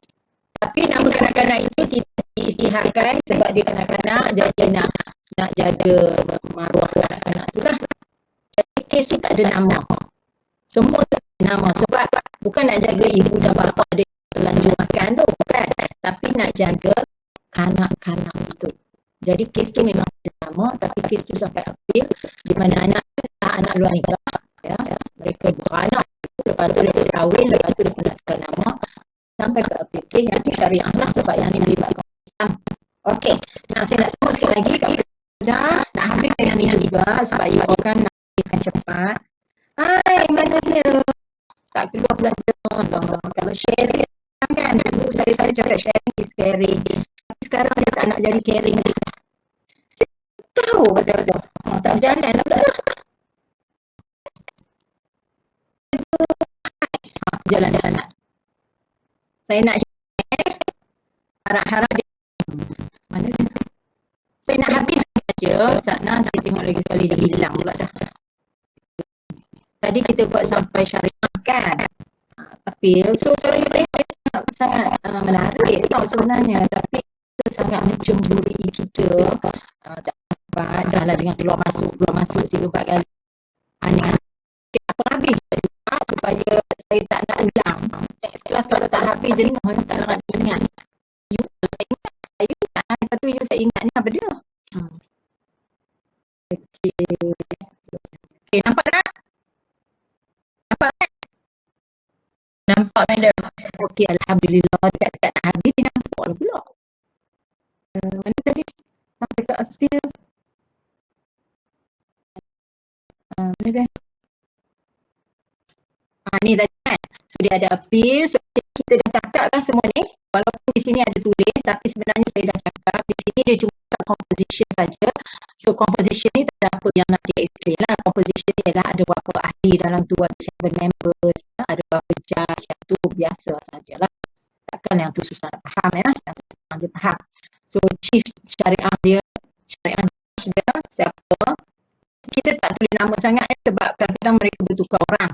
Tapi nama kanak-kanak itu tidak diisytiharkan sebab dia kanak-kanak, dia nak nak jaga maruah anak-anak tu lah. Jadi kes tu tak ada nama. Semua tak ada nama sebab bukan nak jaga ibu dan bapa dia terlanjur makan tu, bukan. Tapi nak jaga kanak-kanak tu. Jadi kes tu memang ada nama tapi kes tu sampai appeal di mana anak luar nikah, ya, mereka beranak, lepas tu dia kahwin, lepas tu dia penatkan nama sampai ke appeal kes yang tu syariah lah sebab yang ni melibatkan Islam. Okey, saya nak sebut sekali lagi dah nak habis yang ni juga sebab you all kan nak habiskan cepat. Hai, mana dia? Tak keluar belajar lah. Kalau sharing kan, dulu saya cakap sharing is caring. Tapi sekarang dia tak nak jadi caring. Saya tahu pasal-pasal. Tak berjalan lah pula dah. Jalan-jalan. Saya nak share. Harap-harap dia. Mana dia? Saya nak habis saja. Sana saya tengok lagi sekali dia hilang pula dah. Tadi kita buat sampai syariah kan. Tapi so kalau you tengok sangat menarik tau sebenarnya. Tapi kita sangat mencemburi kita. Tak dapat dah lah dengan keluar masuk sila 4 kali. Aneh. Apa habis juga supaya saya tak nak ulang. Next class kalau tak habis jadi tak nak ingat. You tak ingat. Saya ingat. Lepas tu you tak ingat ni apa dia? Okay, nampak tak?
Nampak madam.
Okey, alhamdulillah dekat-dekat nak habis dia nampak lah pula. Mana tadi? Sampai ke appeal. Mana dia? Ni tadi kan. So dia ada appeal. So kita dah cakap lah semua ni. Walaupun di sini ada tulis tapi sebenarnya saya dah cakap. Di sini dia cuma composition saja. So composition ni tak ada apa yang nak di-explain lah. Composition ni ialah ada berapa ahli dalam tu, ada 7 members, ada berapa judge, yang tu biasa sajalah. Takkan yang tu susah nak faham ya. Yang tu susah dia faham. So chief syariah judge dia siapa. Kita tak tulis nama sangat sebab kadang-kadang mereka bertukar orang.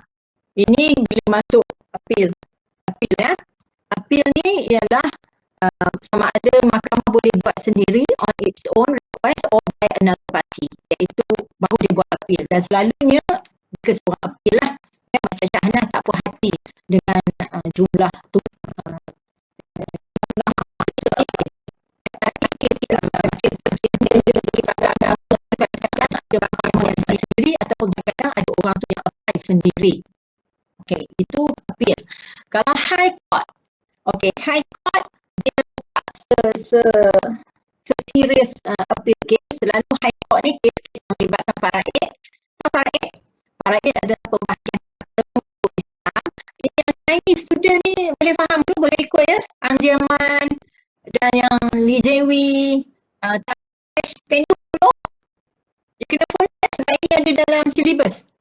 Ini bila masuk appeal ya. Appeal ni ialah sama ada mahkamah boleh buat sendiri on its own request or by another party, iaitu baru dia buat appeal. Dan selalunya jika seorang appeal lah ya, macam Syahnas tak puas hati dengan jumlah tu ada mahkamah yang sendiri ataupun kadang-kadang ada orang tu yang apply sendiri. Okey, itu appeal. Kalau high court, okey, high court dia serius appeal case. Selalu high court ni kes-kes yang melibatkan faraid. Faraid adalah pembahagian hukum Islam. Yang Chinese student ni boleh faham ke? Boleh ikut ya? Anjaman dan yang Lizewi, can you follow? You kena follow sebaiknya ada dalam syllabus.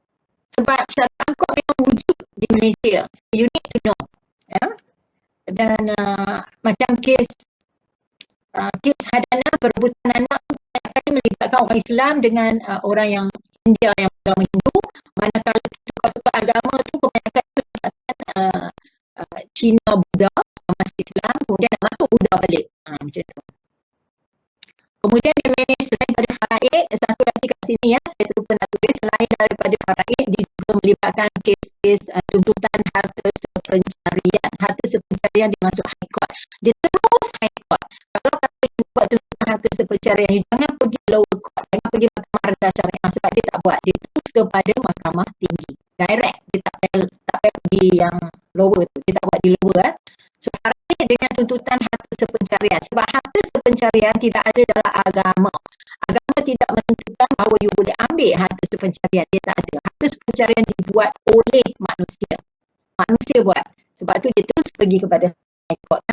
Sebab syariah court memang wujud di Malaysia. So you need to know. Ya? Dan macam kes hadanah perebutan anak tu kadang-kadang melibatkan orang Islam dengan orang yang India yang beragama Hindu. Manakala tukar-tukar agama tu kebanyakan melibatkan Cina Buddha masuk Islam, kemudian nak masuk Buddha balik. Macam tu. Kemudian dia manage selain daripada faraid, satu lagi kat sini ya, saya terlupa nak tulis, selain daripada faraid, dia juga melibatkan kes-kes tuntutan harta sepencarian dia masuk high court. Dia terus high court. Kalau kata dia buat tuntutan harta sepencarian, jangan pergi lower court, jangan pergi mahkamah rendah syariah sebab dia tak buat. Dia terus kepada mahkamah tinggi. Direct, dia tak payah pergi yang lower tu, dia tak buat di lower. So faraid dengan tuntutan harta sepencarian, sebab harta sepencarian tidak ada dalam agama. Agama tidak menentukan bahawa you boleh ambil harta sepencarian, dia tak ada. Harta sepencarian dibuat oleh manusia. Manusia buat. Sebab tu dia terus pergi kepada high court.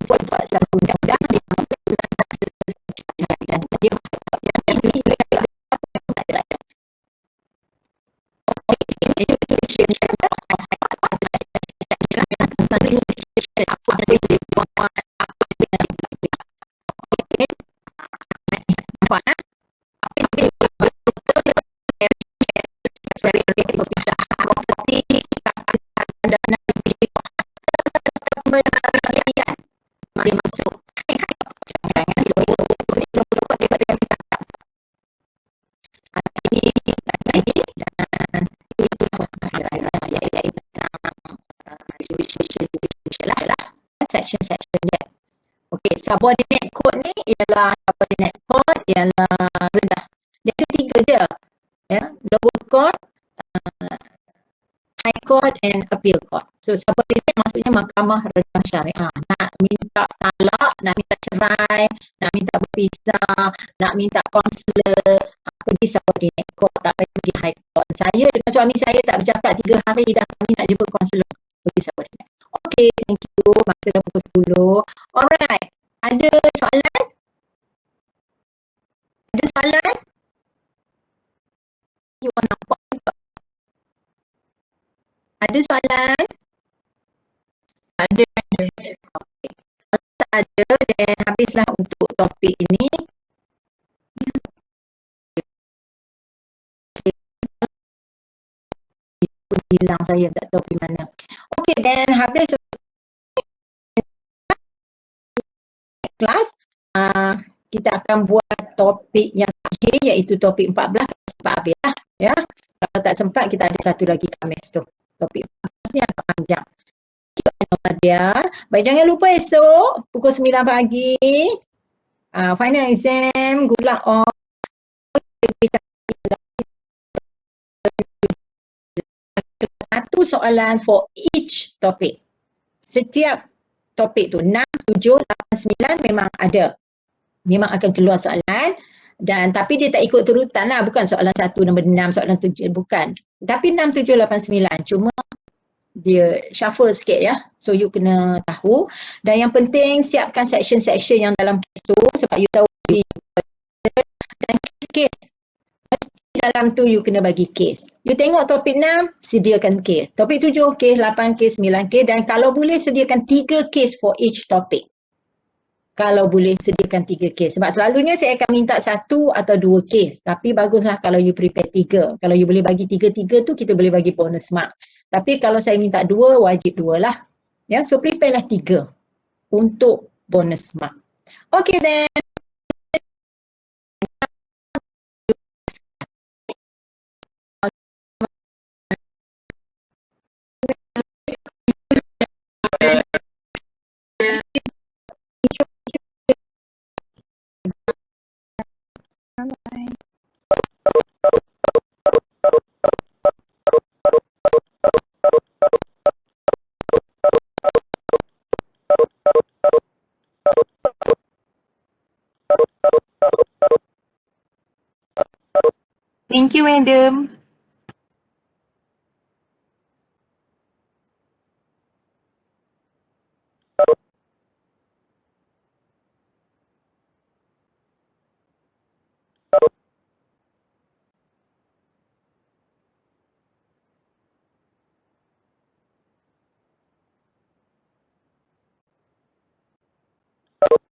Buat satu undang-undang dia dan dia Subordinate code ni ialah subordinate code ialah rendah. Dia ada 3 je. Ya, lower court, high court and appeal court. So subordinate maksudnya mahkamah rendah syariah. Nak minta talak, nak minta cerai, nak minta berpisah, nak minta kaunselor, pergi subordinate court, tak payah pergi high court. Saya dengan suami saya tak bercakap 3 hari dah kami nak jumpa kaunselor, pergi subordinate. Okay, thank you. Masa dah pukul 10. Alright. Ada soalan? Ada soalan? You want nampak juga. Ada soalan?
Ada.
Okay. Kalau tak ada, then habislah untuk topik ini. Hilang saya, tak tahu di mana. Okay, then habis kelas, kita akan buat topik yang terakhir iaitu topik 14 sempat habis lah. Ya. Kalau tak sempat, kita ada satu lagi Khamis tu. Topik 14 ni agak panjang. Dia. Baik, jangan lupa esok pukul 9 pagi final exam, good luck all. Satu soalan for each topic. Setiap topik tu 6, 7, 8, 9 memang ada. Memang akan keluar soalan dan tapi dia tak ikut turutan lah, bukan soalan 1 nombor 6, soalan 7, bukan. Tapi 6, 7, 8, 9 cuma dia shuffle sikit ya. So you kena tahu dan yang penting siapkan section-section yang dalam kes tu sebab you tahu dan kes-kes dalam tu you kena bagi kes. You tengok topik 6, sediakan kes. Topik 7, kes 8, kes 9, kes dan kalau boleh sediakan 3 kes for each topic. Kalau boleh sediakan 3 kes. Sebab selalunya saya akan minta 1 atau 2 kes. Tapi baguslah kalau you prepare 3. Kalau you boleh bagi 3 tu kita boleh bagi bonus mark. Tapi kalau saya minta 2, wajib 2 lah. Ya, so prepare lah 3 untuk bonus mark. Okay then.
Thank you, madam.